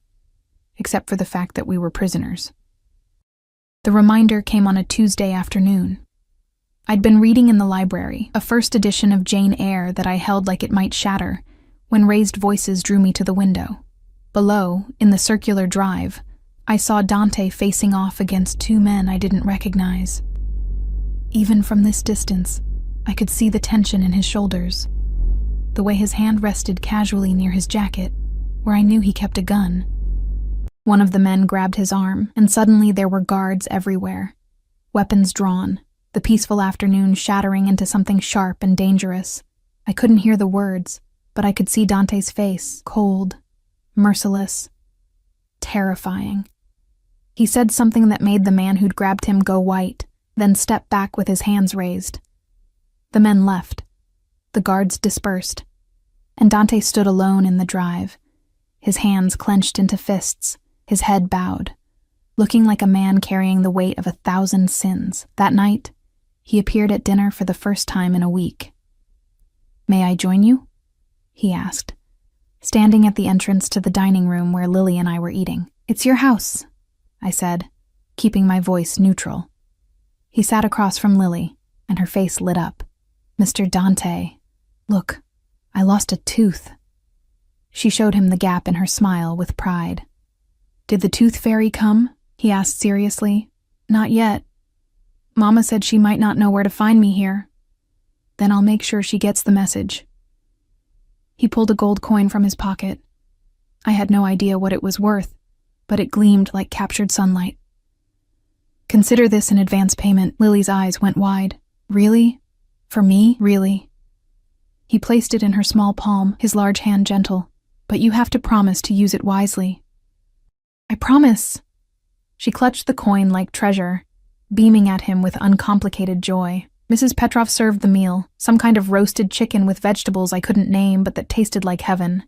except for the fact that we were prisoners. The reminder came on a Tuesday afternoon. I'd been reading in the library, a first edition of Jane Eyre that I held like it might shatter, when raised voices drew me to the window. Below, in the circular drive, I saw Dante facing off against two men I didn't recognize. Even from this distance, I could see the tension in his shoulders, the way his hand rested casually near his jacket, where I knew he kept a gun. One of the men grabbed his arm, and suddenly there were guards everywhere, weapons drawn, the peaceful afternoon shattering into something sharp and dangerous. I couldn't hear the words, but I could see Dante's face, cold, merciless, terrifying. He said something that made the man who'd grabbed him go white, then step back with his hands raised. The men left. The guards dispersed, and Dante stood alone in the drive, his hands clenched into fists, his head bowed, looking like a man carrying the weight of 1,000 sins. That night, he appeared at dinner for the first time in a week. "May I join you?" he asked, standing at the entrance to the dining room where Lily and I were eating. "It's your house," I said, keeping my voice neutral. He sat across from Lily, and her face lit up. "Mr. Dante, look, I lost a tooth." She showed him the gap in her smile with pride. "Did the tooth fairy come?" he asked seriously. "Not yet. Mama said she might not know where to find me here. Then I'll make sure she gets the message." He pulled a gold coin from his pocket. I had no idea what it was worth, but it gleamed like captured sunlight. "Consider this an advance payment." Lily's eyes went wide. "Really? For me? Really?" He placed it in her small palm, his large hand gentle. "But you have to promise to use it wisely." "I promise." She clutched the coin like treasure, beaming at him with uncomplicated joy. Mrs. Petrov served the meal, some kind of roasted chicken with vegetables I couldn't name but that tasted like heaven,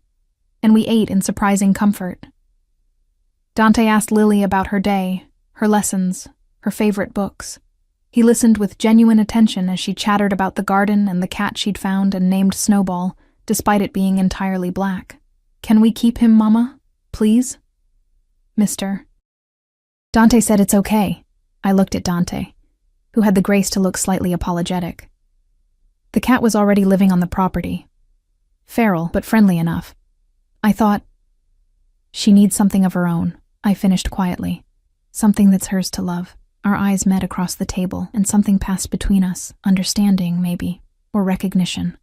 and we ate in surprising comfort. Dante asked Lily about her day, her lessons, her favorite books. He listened with genuine attention as she chattered about the garden and the cat she'd found and named Snowball, despite it being entirely black. "Can we keep him, Mama? Please?" "Mister." Dante said it's okay. I looked at Dante, who had the grace to look slightly apologetic. The cat was already living on the property. Feral, but friendly enough. I thought, she needs something of her own, I finished quietly. Something that's hers to love. Our eyes met across the table, and something passed between us, understanding, maybe, or recognition.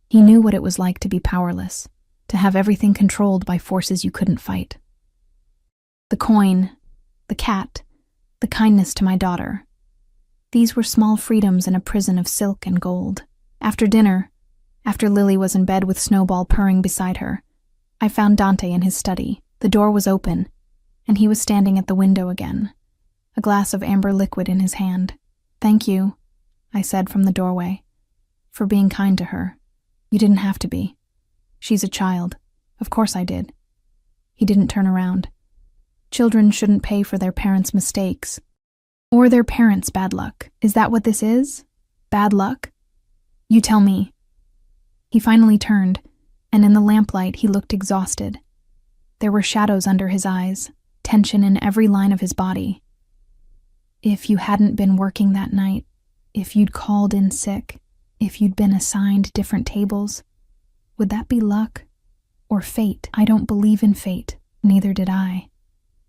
He knew what it was like to be powerless, to have everything controlled by forces you couldn't fight. The coin, the cat, the kindness to my daughter. These were small freedoms in a prison of silk and gold. After dinner, after Lily was in bed with Snowball purring beside her, I found Dante in his study. The door was open, and he was standing at the window again, a glass of amber liquid in his hand. "Thank you," I said from the doorway, "for being kind to her. You didn't have to be. She's a child. Of course I did." He didn't turn around. Children shouldn't pay for their parents' mistakes. Or their parents' bad luck. Is that what this is? Bad luck? You tell me. He finally turned, and in the lamplight he looked exhausted. There were shadows under his eyes, tension in every line of his body. "If you hadn't been working that night, if you'd called in sick, if you'd been assigned different tables, would that be luck? Or fate?" "I don't believe in fate, neither did I.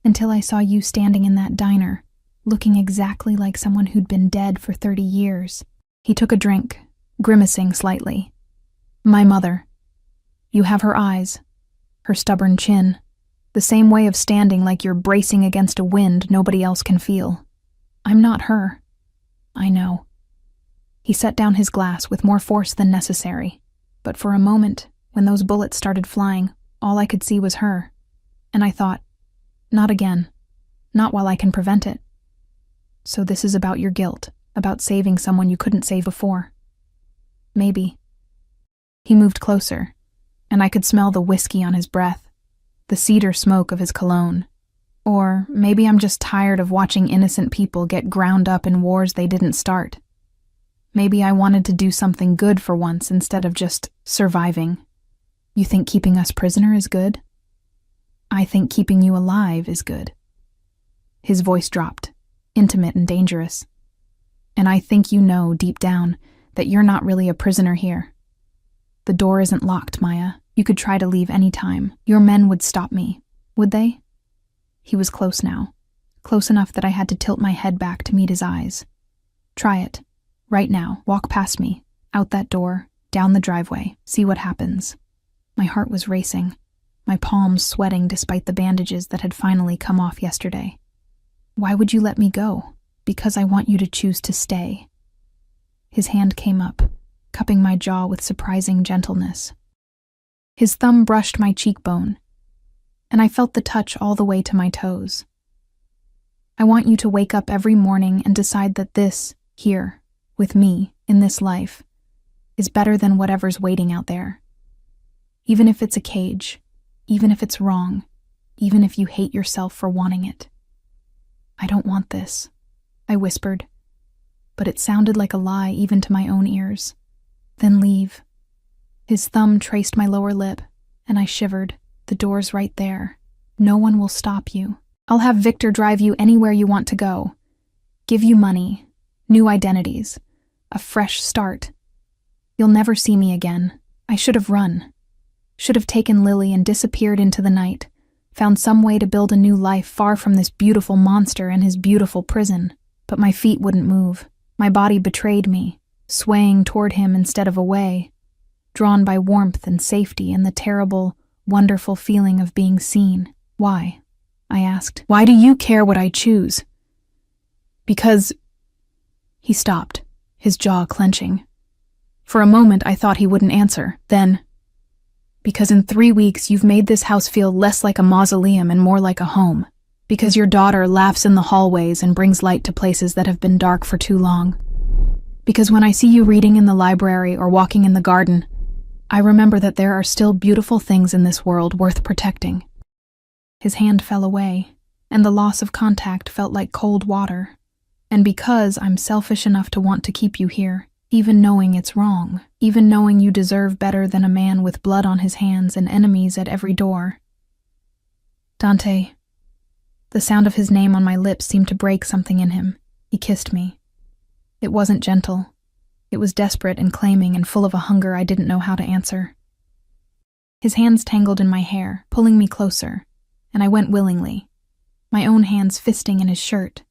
Until I saw you standing in that diner, looking exactly like someone who'd been dead for 30 years. He took a drink, grimacing slightly. "My mother. You have her eyes, her stubborn chin, the same way of standing like you're bracing against a wind nobody else can feel. I'm not her. I know." He set down his glass with more force than necessary, but for a moment, when those bullets started flying, all I could see was her. And I thought, not again. Not while I can prevent it. "So this is about your guilt, about saving someone you couldn't save before." "Maybe." He moved closer, and I could smell the whiskey on his breath, the cedar smoke of his cologne. Or maybe I'm just tired of watching innocent people get ground up in wars they didn't start. Maybe I wanted to do something good for once instead of just surviving. You think keeping us prisoner is good? I think keeping you alive is good. His voice dropped, intimate and dangerous. And I think you know, deep down, that you're not really a prisoner here. The door isn't locked, Maya. You could try to leave any time. Your men would stop me, would they? He was close now, close enough that I had to tilt my head back to meet his eyes. Try it. Right now. Walk past me, out that door, down the driveway, see what happens. My heart was racing, my palms sweating despite the bandages that had finally come off yesterday. Why would you let me go? Because I want you to choose to stay. His hand came up, cupping my jaw with surprising gentleness. His thumb brushed my cheekbone, and I felt the touch all the way to my toes. I want you to wake up every morning and decide that this, here, with me, in this life, is better than whatever's waiting out there. Even if it's a cage, even if it's wrong, even if you hate yourself for wanting it. I don't want this, I whispered, but it sounded like a lie even to my own ears. Then leave. His thumb traced my lower lip, and I shivered. The door's right there. No one will stop you. I'll have Victor drive you anywhere you want to go. Give you money, new identities, a fresh start. You'll never see me again. I should have run. Should have taken Lily and disappeared into the night, found some way to build a new life far from this beautiful monster and his beautiful prison. But my feet wouldn't move. My body betrayed me, swaying toward him instead of away, drawn by warmth and safety and the terrible, wonderful feeling of being seen. Why? I asked. Why do you care what I choose? Because... He stopped, his jaw clenching. For a moment I thought he wouldn't answer. Then, because in 3 weeks you've made this house feel less like a mausoleum and more like a home. Because your daughter laughs in the hallways and brings light to places that have been dark for too long. Because when I see you reading in the library or walking in the garden, I remember that there are still beautiful things in this world worth protecting. His hand fell away, and the loss of contact felt like cold water. And because I'm selfish enough to want to keep you here, even knowing it's wrong, even knowing you deserve better than a man with blood on his hands and enemies at every door. Dante. The sound of his name on my lips seemed to break something in him. He kissed me. It wasn't gentle. It was desperate and claiming and full of a hunger I didn't know how to answer. His hands tangled in my hair, pulling me closer, and I went willingly, my own hands fisting in his shirt,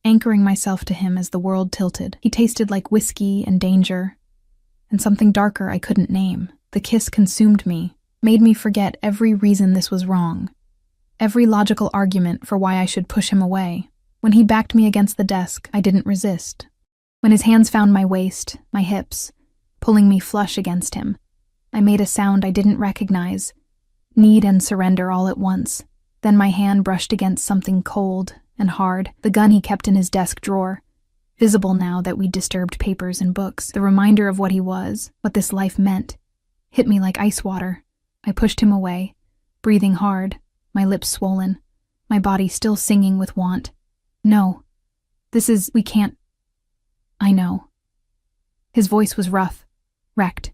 anchoring myself to him as the world tilted. He tasted like whiskey and danger, and something darker I couldn't name. The kiss consumed me, made me forget every reason this was wrong, every logical argument for why I should push him away. When he backed me against the desk, I didn't resist. When his hands found my waist, my hips, pulling me flush against him, I made a sound I didn't recognize, need and surrender all at once. Then my hand brushed against something cold and hard, the gun he kept in his desk drawer, visible now that we'd disturbed papers and books. The reminder of what he was, what this life meant, hit me like ice water. I pushed him away, breathing hard, my lips swollen, my body still singing with want. No, we can't. I know. His voice was rough, wrecked.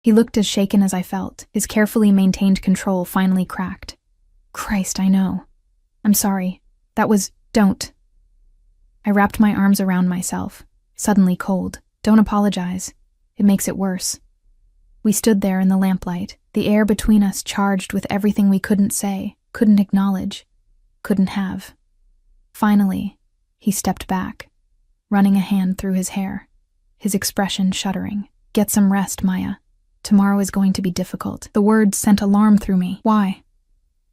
He looked as shaken as I felt. His carefully maintained control finally cracked. Christ, I know. I'm sorry. Don't. I wrapped my arms around myself, suddenly cold. Don't apologize. It makes it worse. We stood there in the lamplight, the air between us charged with everything we couldn't say, couldn't acknowledge, couldn't have. Finally, he stepped back, running a hand through his hair, his expression shuddering. Get some rest, Maya. Tomorrow is going to be difficult. The words sent alarm through me. Why?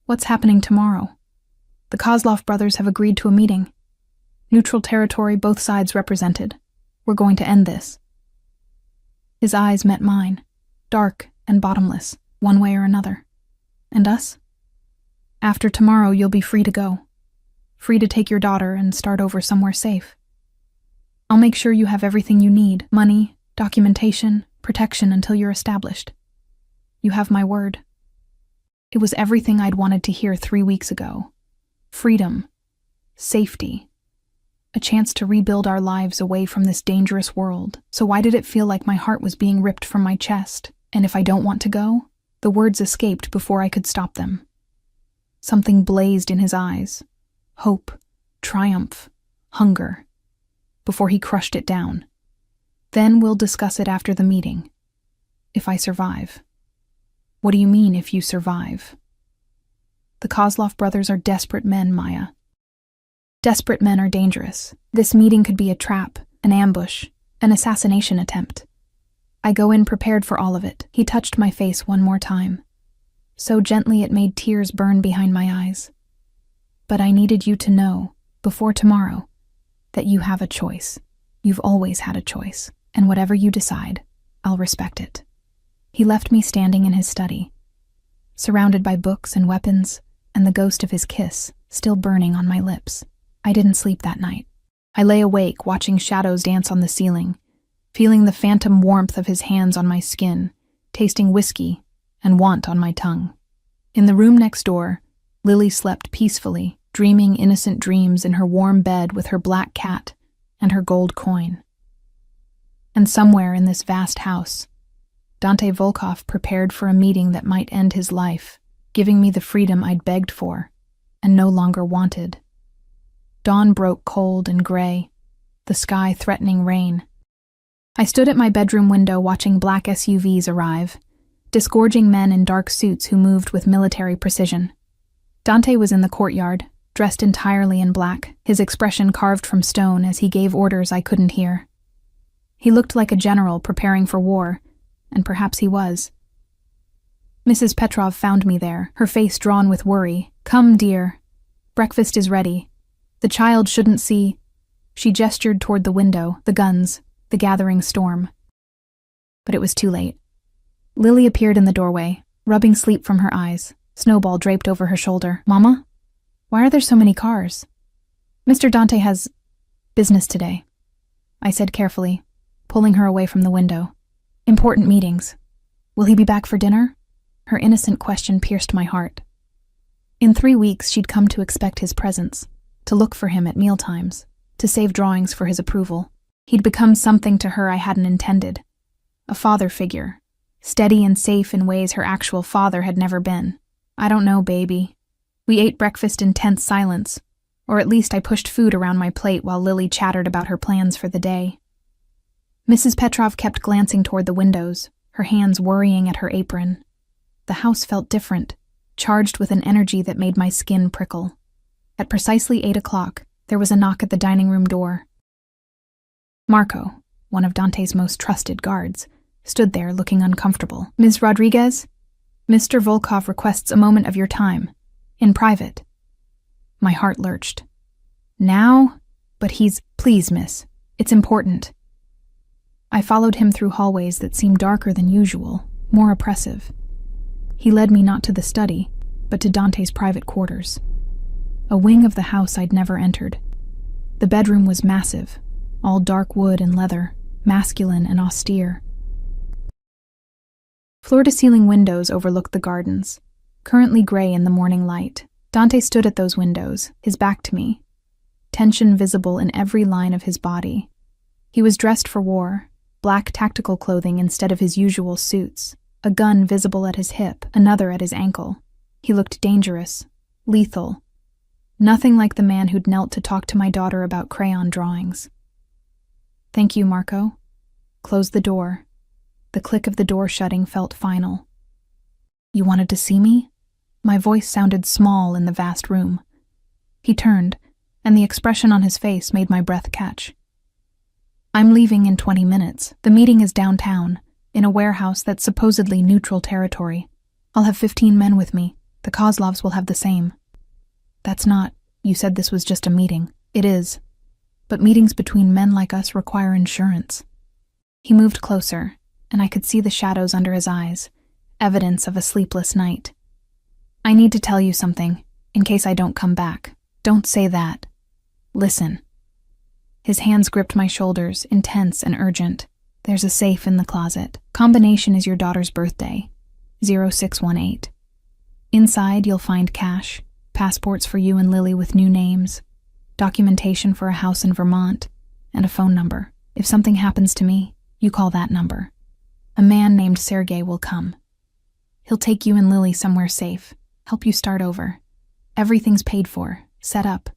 What's happening tomorrow? The Kozlov brothers have agreed to a meeting. Neutral territory, both sides represented. We're going to end this. His eyes met mine, dark and bottomless, one way or another. And us? After tomorrow, you'll be free to go. Free to take your daughter and start over somewhere safe. I'll make sure you have everything you need, money, documentation, protection until you're established. You have my word. It was everything I'd wanted to hear 3 weeks ago. Freedom. Safety. A chance to rebuild our lives away from this dangerous world. So why did it feel like my heart was being ripped from my chest? And if I don't want to go? The words escaped before I could stop them. Something blazed in his eyes. Hope, triumph, hunger. Before he crushed it down. Then we'll discuss it after the meeting. If I survive. What do you mean, if you survive? The Kozlov brothers are desperate men, Maya. Desperate men are dangerous. This meeting could be a trap, an ambush, an assassination attempt. I go in prepared for all of it. He touched my face one more time. So gently it made tears burn behind my eyes. But I needed you to know, before tomorrow, that you have a choice. You've always had a choice, and whatever you decide, I'll respect it. He left me standing in his study, surrounded by books and weapons, and the ghost of his kiss still burning on my lips. I didn't sleep that night. I lay awake, watching shadows dance on the ceiling, feeling the phantom warmth of his hands on my skin, tasting whiskey and want on my tongue. In the room next door, Lily slept peacefully, dreaming innocent dreams in her warm bed with her black cat and her gold coin. And somewhere in this vast house, Dante Volkov prepared for a meeting that might end his life, giving me the freedom I'd begged for and no longer wanted. Dawn broke cold and gray, the sky threatening rain. I stood at my bedroom window watching black SUVs arrive, disgorging men in dark suits who moved with military precision. Dante was in the courtyard, dressed entirely in black, his expression carved from stone as he gave orders I couldn't hear. He looked like a general preparing for war, and perhaps he was. Mrs. Petrov found me there, her face drawn with worry. "Come, dear. Breakfast is ready. The child shouldn't see." She gestured toward the window, the guns, the gathering storm. But it was too late. Lily appeared in the doorway, rubbing sleep from her eyes, Snowball draped over her shoulder. "Mama? Why are there so many cars?" "Mr. Dante has business today," I said carefully, pulling her away from the window. "Important meetings. Will he be back for dinner?" Her innocent question pierced my heart. In 3 weeks, she'd come to expect his presence, to look for him at mealtimes, to save drawings for his approval. He'd become something to her I hadn't intended. A father figure, steady and safe in ways her actual father had never been. I don't know, baby. We ate breakfast in tense silence, or at least I pushed food around my plate while Lily chattered about her plans for the day. Mrs. Petrov kept glancing toward the windows, her hands worrying at her apron. The house felt different, charged with an energy that made my skin prickle. At precisely 8 o'clock, there was a knock at the dining room door. Marco, one of Dante's most trusted guards, stood there looking uncomfortable. "Ms. Rodriguez? Mr. Volkov requests a moment of your time. In private." My heart lurched. "Now? But please, miss. It's important." I followed him through hallways that seemed darker than usual, more oppressive. He led me not to the study, but to Dante's private quarters. A wing of the house I'd never entered. The bedroom was massive, all dark wood and leather, masculine and austere. Floor-to-ceiling windows overlooked the gardens, currently gray in the morning light. Dante stood at those windows, his back to me, tension visible in every line of his body. He was dressed for war, black tactical clothing instead of his usual suits, a gun visible at his hip, another at his ankle. He looked dangerous, lethal. Nothing like the man who'd knelt to talk to my daughter about crayon drawings. "Thank you, Marco." Closed the door. The click of the door shutting felt final. "You wanted to see me?" My voice sounded small in the vast room. He turned, and the expression on his face made my breath catch. "I'm leaving in 20 minutes. The meeting is downtown, in a warehouse that's supposedly neutral territory. I'll have 15 men with me. The Kozlovs will have the same." "That's not. You said this was just a meeting." "It is. But meetings between men like us require insurance." He moved closer, and I could see the shadows under his eyes, evidence of a sleepless night. "I need to tell you something, in case I don't come back." "Don't say that. Listen." His hands gripped my shoulders, intense and urgent. "There's a safe in the closet. Combination is your daughter's birthday, 0618. Inside you'll find cash, passports for you and Lily with new names, documentation for a house in Vermont, and a phone number. If something happens to me, you call that number. A man named Sergey will come. He'll take you and Lily somewhere safe, help you start over. Everything's paid for, set up.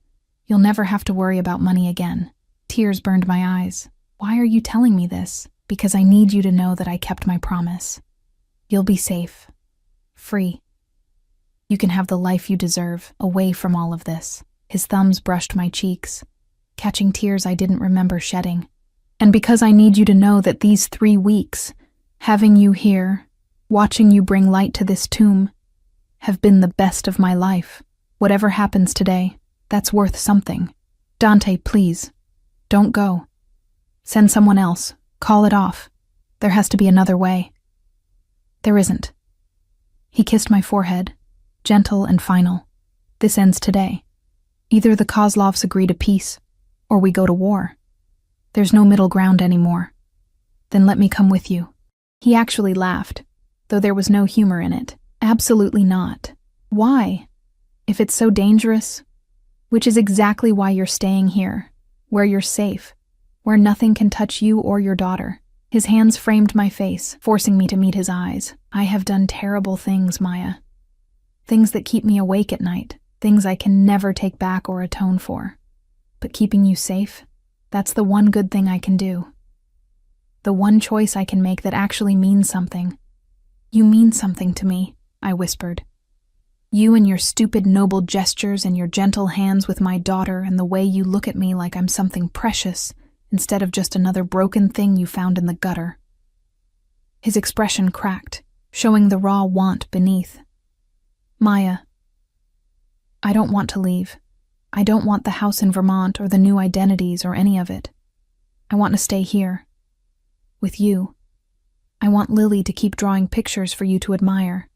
You'll never have to worry about money again. Tears burned my eyes. Why are you telling me this? Because I need you to know that I kept my promise. You'll be safe. Free. You can have the life you deserve, away from all of this. His thumbs brushed my cheeks, catching tears I didn't remember shedding. And because I need you to know that these 3 weeks, having you here, watching you bring light to this tomb, have been the best of my life. Whatever happens today, that's worth something. Dante, please, don't go. Send someone else. Call it off. There has to be another way. There isn't. He kissed my forehead, gentle and final. This ends today. Either the Kozlovs agree to peace, or we go to war. There's no middle ground anymore. Then let me come with you. He actually laughed, though there was no humor in it. Absolutely not. Why? If it's so dangerous, which is exactly why you're staying here, where you're safe, where nothing can touch you or your daughter. His hands framed my face, forcing me to meet his eyes. I have done terrible things, Maya. Things that keep me awake at night, things I can never take back or atone for. But keeping you safe, that's the one good thing I can do. The one choice I can make that actually means something. You mean something to me, I whispered. You and your stupid noble gestures and your gentle hands with my daughter and the way you look at me like I'm something precious instead of just another broken thing you found in the gutter. His expression cracked, showing the raw want beneath. Maya, I don't want to leave. I don't want the house in Vermont or the new identities or any of it. I want to stay here. With you. I want Lily to keep drawing pictures for you to admire.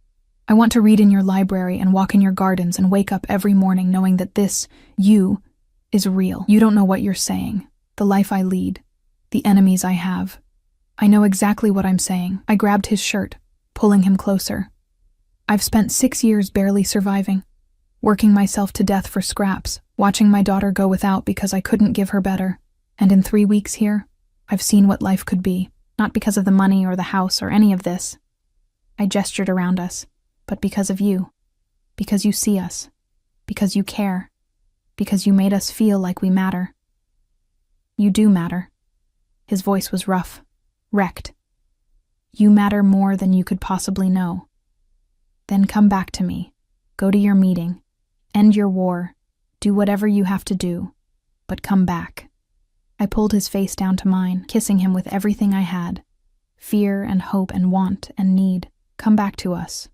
I want to read in your library and walk in your gardens and wake up every morning knowing that this, you, is real. You don't know what you're saying. The life I lead. The enemies I have. I know exactly what I'm saying. I grabbed his shirt, pulling him closer. I've spent 6 years barely surviving, working myself to death for scraps, watching my daughter go without because I couldn't give her better. And in 3 weeks here, I've seen what life could be, not because of the money or the house or any of this. I gestured around us, but because of you. Because you see us. Because you care. Because you made us feel like we matter. You do matter. His voice was rough, wrecked. You matter more than you could possibly know. Then come back to me. Go to your meeting. End your war. Do whatever you have to do. But come back. I pulled his face down to mine, kissing him with everything I had. Fear and hope and want and need. Come back to us.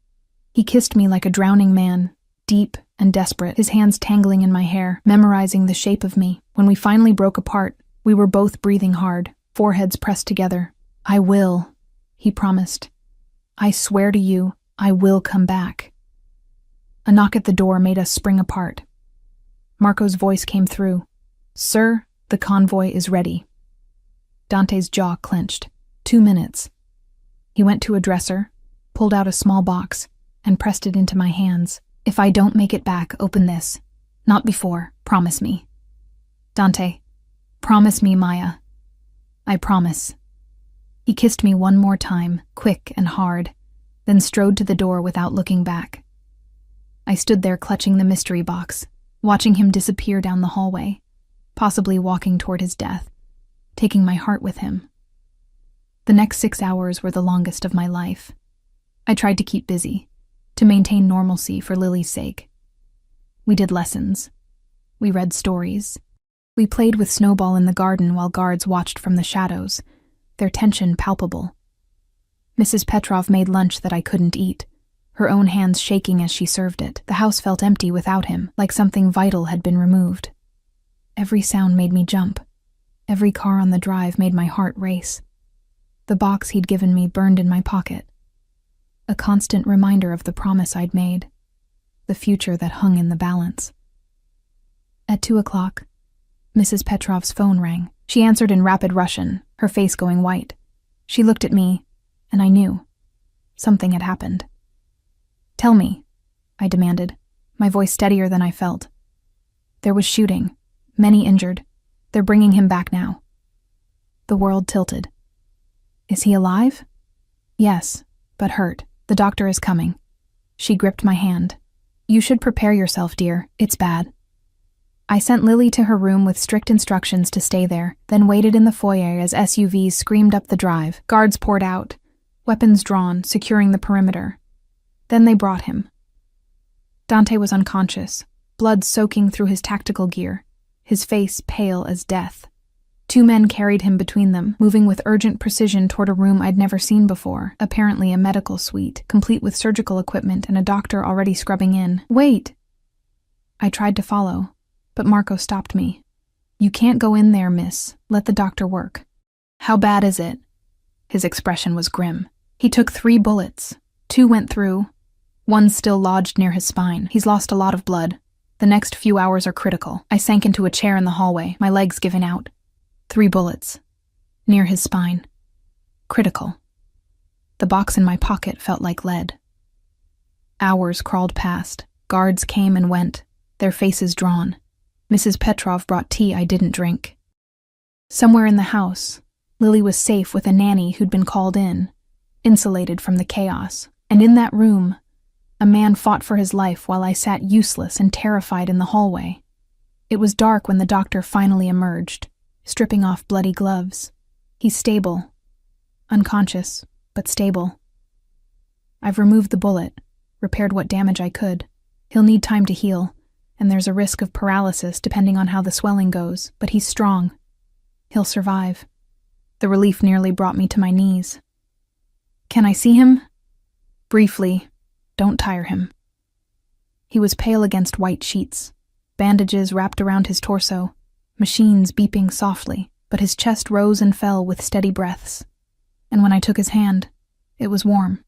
He kissed me like a drowning man, deep and desperate, his hands tangling in my hair, memorizing the shape of me. When we finally broke apart, we were both breathing hard, foreheads pressed together. I will, he promised. I swear to you, I will come back. A knock at the door made us spring apart. Marco's voice came through. Sir, the convoy is ready. Dante's jaw clenched. 2 minutes. He went to a dresser, pulled out a small box, and pressed it into my hands. If I don't make it back, open this. Not before. Promise me. Dante, promise me, Maya. I promise. He kissed me one more time, quick and hard, then strode to the door without looking back. I stood there clutching the mystery box, watching him disappear down the hallway, possibly walking toward his death, taking my heart with him. The next 6 hours were the longest of my life. I tried to keep busy, to maintain normalcy for Lily's sake. We did lessons. We read stories. We played with Snowball in the garden while guards watched from the shadows, their tension palpable. Mrs. Petrov made lunch that I couldn't eat, her own hands shaking as she served it. The house felt empty without him, like something vital had been removed. Every sound made me jump. Every car on the drive made my heart race. The box he'd given me burned in my pocket. A constant reminder of the promise I'd made, the future that hung in the balance. At 2 o'clock, Mrs. Petrov's phone rang. She answered in rapid Russian, her face going white. She looked at me, and I knew. Something had happened. Tell me, I demanded, my voice steadier than I felt. There was shooting, many injured. They're bringing him back now. The world tilted. Is he alive? Yes, but hurt. The doctor is coming. She gripped my hand. You should prepare yourself, dear. It's bad. I sent Lily to her room with strict instructions to stay there, then waited in the foyer as SUVs screamed up the drive. Guards poured out, weapons drawn, securing the perimeter. Then they brought him. Dante was unconscious, blood soaking through his tactical gear, his face pale as death. 2 men carried him between them, moving with urgent precision toward a room I'd never seen before, apparently a medical suite, complete with surgical equipment and a doctor already scrubbing in. Wait! I tried to follow, but Marco stopped me. You can't go in there, miss. Let the doctor work. How bad is it? His expression was grim. He took 3 bullets. 2 went through. 1 still lodged near his spine. He's lost a lot of blood. The next few hours are critical. I sank into a chair in the hallway, my legs giving out. 3 bullets. Near his spine. Critical. The box in my pocket felt like lead. Hours crawled past. Guards came and went, their faces drawn. Mrs. Petrov brought tea I didn't drink. Somewhere in the house, Lily was safe with a nanny who'd been called in, insulated from the chaos. And in that room, a man fought for his life while I sat useless and terrified in the hallway. It was dark when the doctor finally emerged, stripping off bloody gloves. He's stable. Unconscious, but stable. I've removed the bullet, repaired what damage I could. He'll need time to heal, and there's a risk of paralysis depending on how the swelling goes, but he's strong. He'll survive. The relief nearly brought me to my knees. Can I see him? Briefly. Don't tire him. He was pale against white sheets, bandages wrapped around his torso, machines beeping softly, but his chest rose and fell with steady breaths. And when I took his hand, it was warm.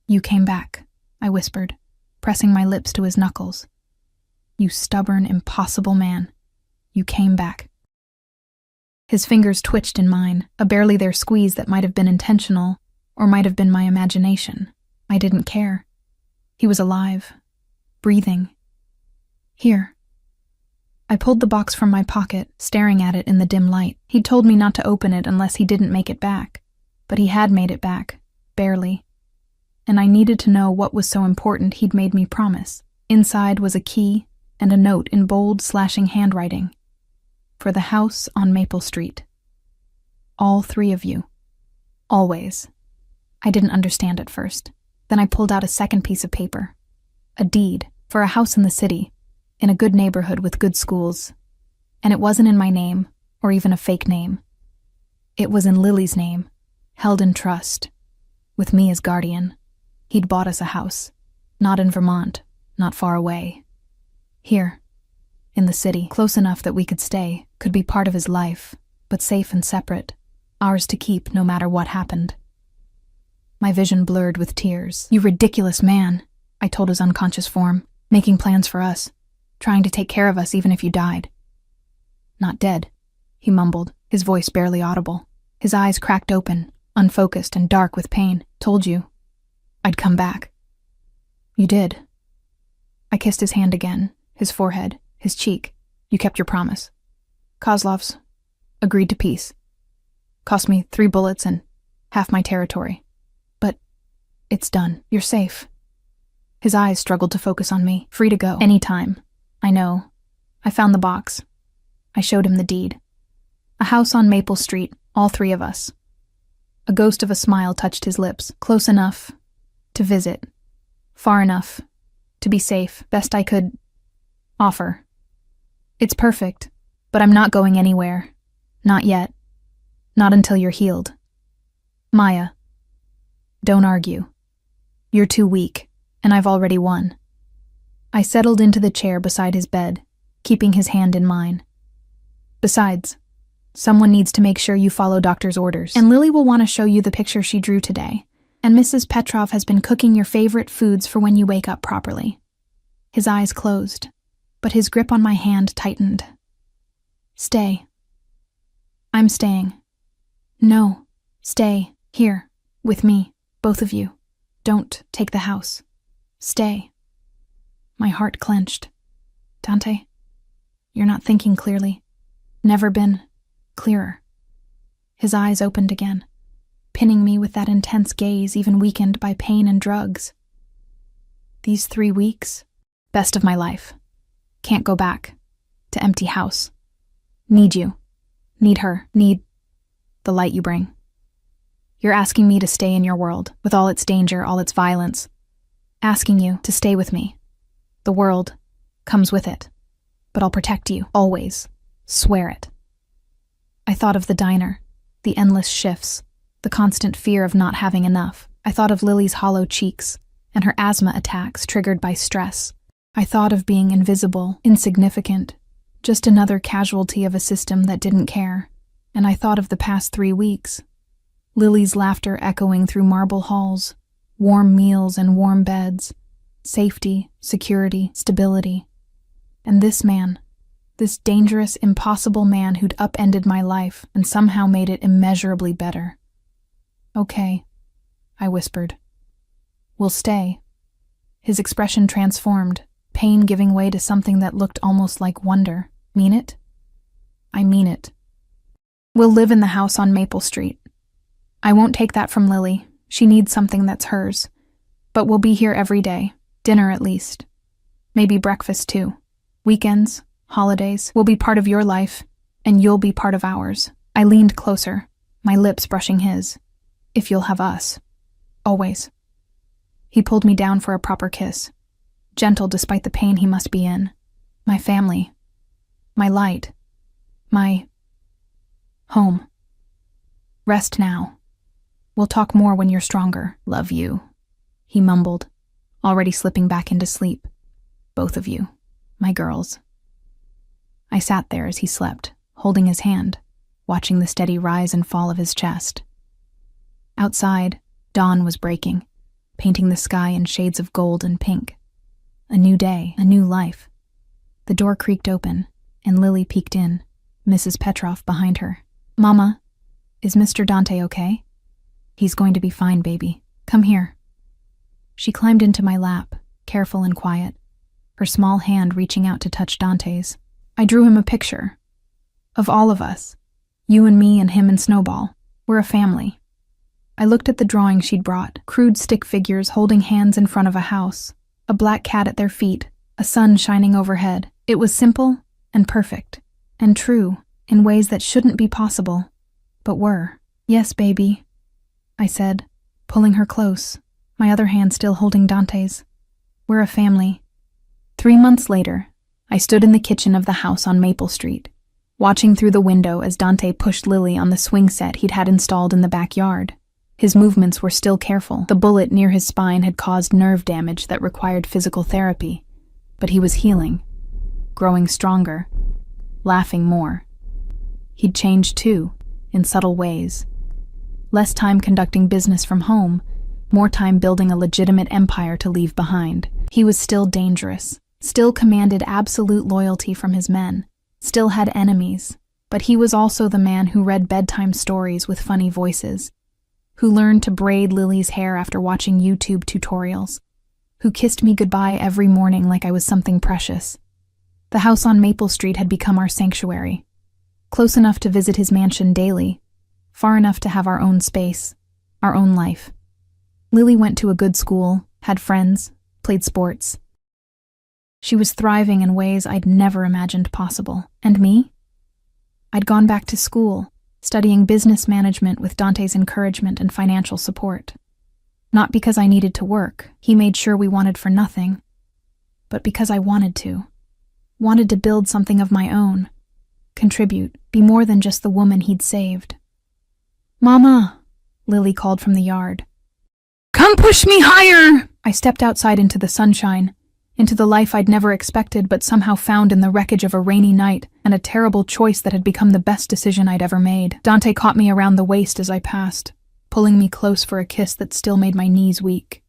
You came back, I whispered, pressing my lips to his knuckles. You stubborn, impossible man. You came back. His fingers twitched in mine, a barely there squeeze that might have been intentional, or might have been my imagination. I didn't care. He was alive, breathing. Here. I pulled the box from my pocket, staring at it in the dim light. He'd told me not to open it unless he didn't make it back. But he had made it back, barely. And I needed to know what was so important he'd made me promise. Inside was a key and a note in bold, slashing handwriting. For the house on Maple Street. All 3 of you. Always. I didn't understand at first. Then I pulled out a second piece of paper. A deed for a house in the city, in a good neighborhood with good schools. And it wasn't in my name, or even a fake name. It was in Lily's name, held in trust, with me as guardian. He'd bought us a house, not in Vermont, not far away. Here, in the city, close enough that we could stay, could be part of his life, but safe and separate, ours to keep no matter what happened. My vision blurred with tears. You ridiculous man, I told his unconscious form, making plans for us, trying to take care of us even if you died. Not dead, he mumbled, his voice barely audible. His eyes cracked open, unfocused and dark with pain. Told you. I'd come back. You did. I kissed his hand again, his forehead, his cheek. You kept your promise. Kozlov's agreed to peace. Cost me 3 bullets and half my territory. But it's done. You're safe. His eyes struggled to focus on me. Free to go. Anytime. I know. I found the box. I showed him the deed. A house on Maple Street, all 3 of us. A ghost of a smile touched his lips. Close enough to visit. Far enough to be safe. Best I could offer. It's perfect, but I'm not going anywhere. Not yet. Not until you're healed. Maya. Don't argue. You're too weak, and I've already won. I settled into the chair beside his bed, keeping his hand in mine. Besides, someone needs to make sure you follow doctor's orders. And Lily will want to show you the picture she drew today. And Mrs. Petrov has been cooking your favorite foods for when you wake up properly. His eyes closed, but his grip on my hand tightened. Stay. I'm staying. No, stay, here, with me, both of you. Don't take the house. Stay. My heart clenched. Dante, you're not thinking clearly. Never been clearer. His eyes opened again, pinning me with that intense gaze even weakened by pain and drugs. These 3 weeks, best of my life. Can't go back. To empty house. Need you. Need her. Need the light you bring. You're asking me to stay in your world, with all its danger, all its violence. Asking you to stay with me. The world comes with it. But I'll protect you, always. Swear it. I thought of the diner, the endless shifts, the constant fear of not having enough. I thought of Lily's hollow cheeks and her asthma attacks triggered by stress. I thought of being invisible, insignificant, just another casualty of a system that didn't care. And I thought of the past 3 weeks. Lily's laughter echoing through marble halls, warm meals and warm beds, safety, security, stability. And this man, this dangerous, impossible man who'd upended my life and somehow made it immeasurably better. Okay, I whispered. We'll stay. His expression transformed, pain giving way to something that looked almost like wonder. Mean it? I mean it. We'll live in the house on Maple Street. I won't take that from Lily. She needs something that's hers. But we'll be here every day, dinner at least. Maybe breakfast too. Weekends, holidays, will be part of your life, and you'll be part of ours. I leaned closer, my lips brushing his. If you'll have us. Always. He pulled me down for a proper kiss, gentle despite the pain he must be in. My family. My light. My home. Rest now. We'll talk more when you're stronger. Love you, he mumbled, already slipping back into sleep. Both of you, my girls. I sat there as he slept, holding his hand, watching the steady rise and fall of his chest. Outside, dawn was breaking, painting the sky in shades of gold and pink. A new day, a new life. The door creaked open, and Lily peeked in, Mrs. Petroff behind her. Mama, is Mr. Dante okay? He's going to be fine, baby. Come here. She climbed into my lap, careful and quiet, her small hand reaching out to touch Dante's. I drew him a picture. Of all of us. You and me and him and Snowball. We're a family. I looked at the drawing she'd brought, crude stick figures holding hands in front of a house, a black cat at their feet, a sun shining overhead. It was simple and perfect, and true, in ways that shouldn't be possible, but were. Yes, baby, I said, pulling her close, my other hand still holding Dante's. We're a family. 3 months later, I stood in the kitchen of the house on Maple Street, watching through the window as Dante pushed Lily on the swing set he'd had installed in the backyard. His movements were still careful. The bullet near his spine had caused nerve damage that required physical therapy, but he was healing, growing stronger, laughing more. He'd changed too, in subtle ways. Less time conducting business from home, more time building a legitimate empire to leave behind. He was still dangerous, still commanded absolute loyalty from his men, still had enemies, but he was also the man who read bedtime stories with funny voices, who learned to braid Lily's hair after watching YouTube tutorials, who kissed me goodbye every morning like I was something precious. The house on Maple Street had become our sanctuary, close enough to visit his mansion daily, far enough to have our own space, our own life. Lily went to a good school, had friends, played sports. She was thriving in ways I'd never imagined possible. And me? I'd gone back to school, studying business management with Dante's encouragement and financial support. Not because I needed to work, he made sure we wanted for nothing, but because I wanted to build something of my own, contribute, be more than just the woman he'd saved. Mama, Lily called from the yard. Come push me higher! I stepped outside into the sunshine, into the life I'd never expected but somehow found in the wreckage of a rainy night and a terrible choice that had become the best decision I'd ever made. Dante caught me around the waist as I passed, pulling me close for a kiss that still made my knees weak.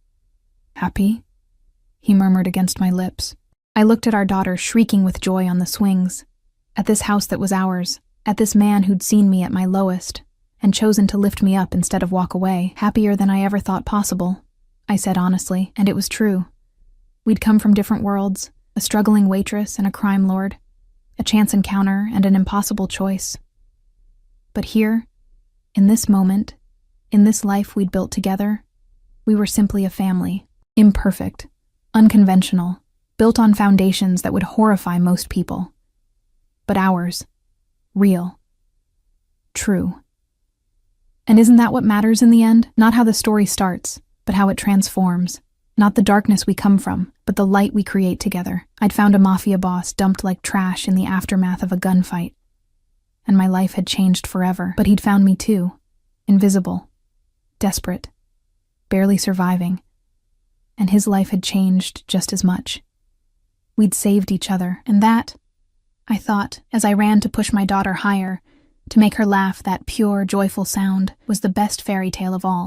Happy? He murmured against my lips. I looked at our daughter shrieking with joy on the swings, at this house that was ours, at this man who'd seen me at my lowest, and chosen to lift me up instead of walk away, happier than I ever thought possible, I said honestly, and it was true. We'd come from different worlds, a struggling waitress and a crime lord, a chance encounter and an impossible choice. But here, in this moment, in this life we'd built together, we were simply a family, imperfect, unconventional, built on foundations that would horrify most people. But ours, real, true. And isn't that what matters in the end? Not how the story starts, but how it transforms. Not the darkness we come from, but the light we create together. I'd found a mafia boss dumped like trash in the aftermath of a gunfight. And my life had changed forever. But he'd found me too. Invisible. Desperate. Barely surviving. And his life had changed just as much. We'd saved each other, and that, I thought, as I ran to push my daughter higher, to make her laugh that pure, joyful sound, was the best fairy tale of all.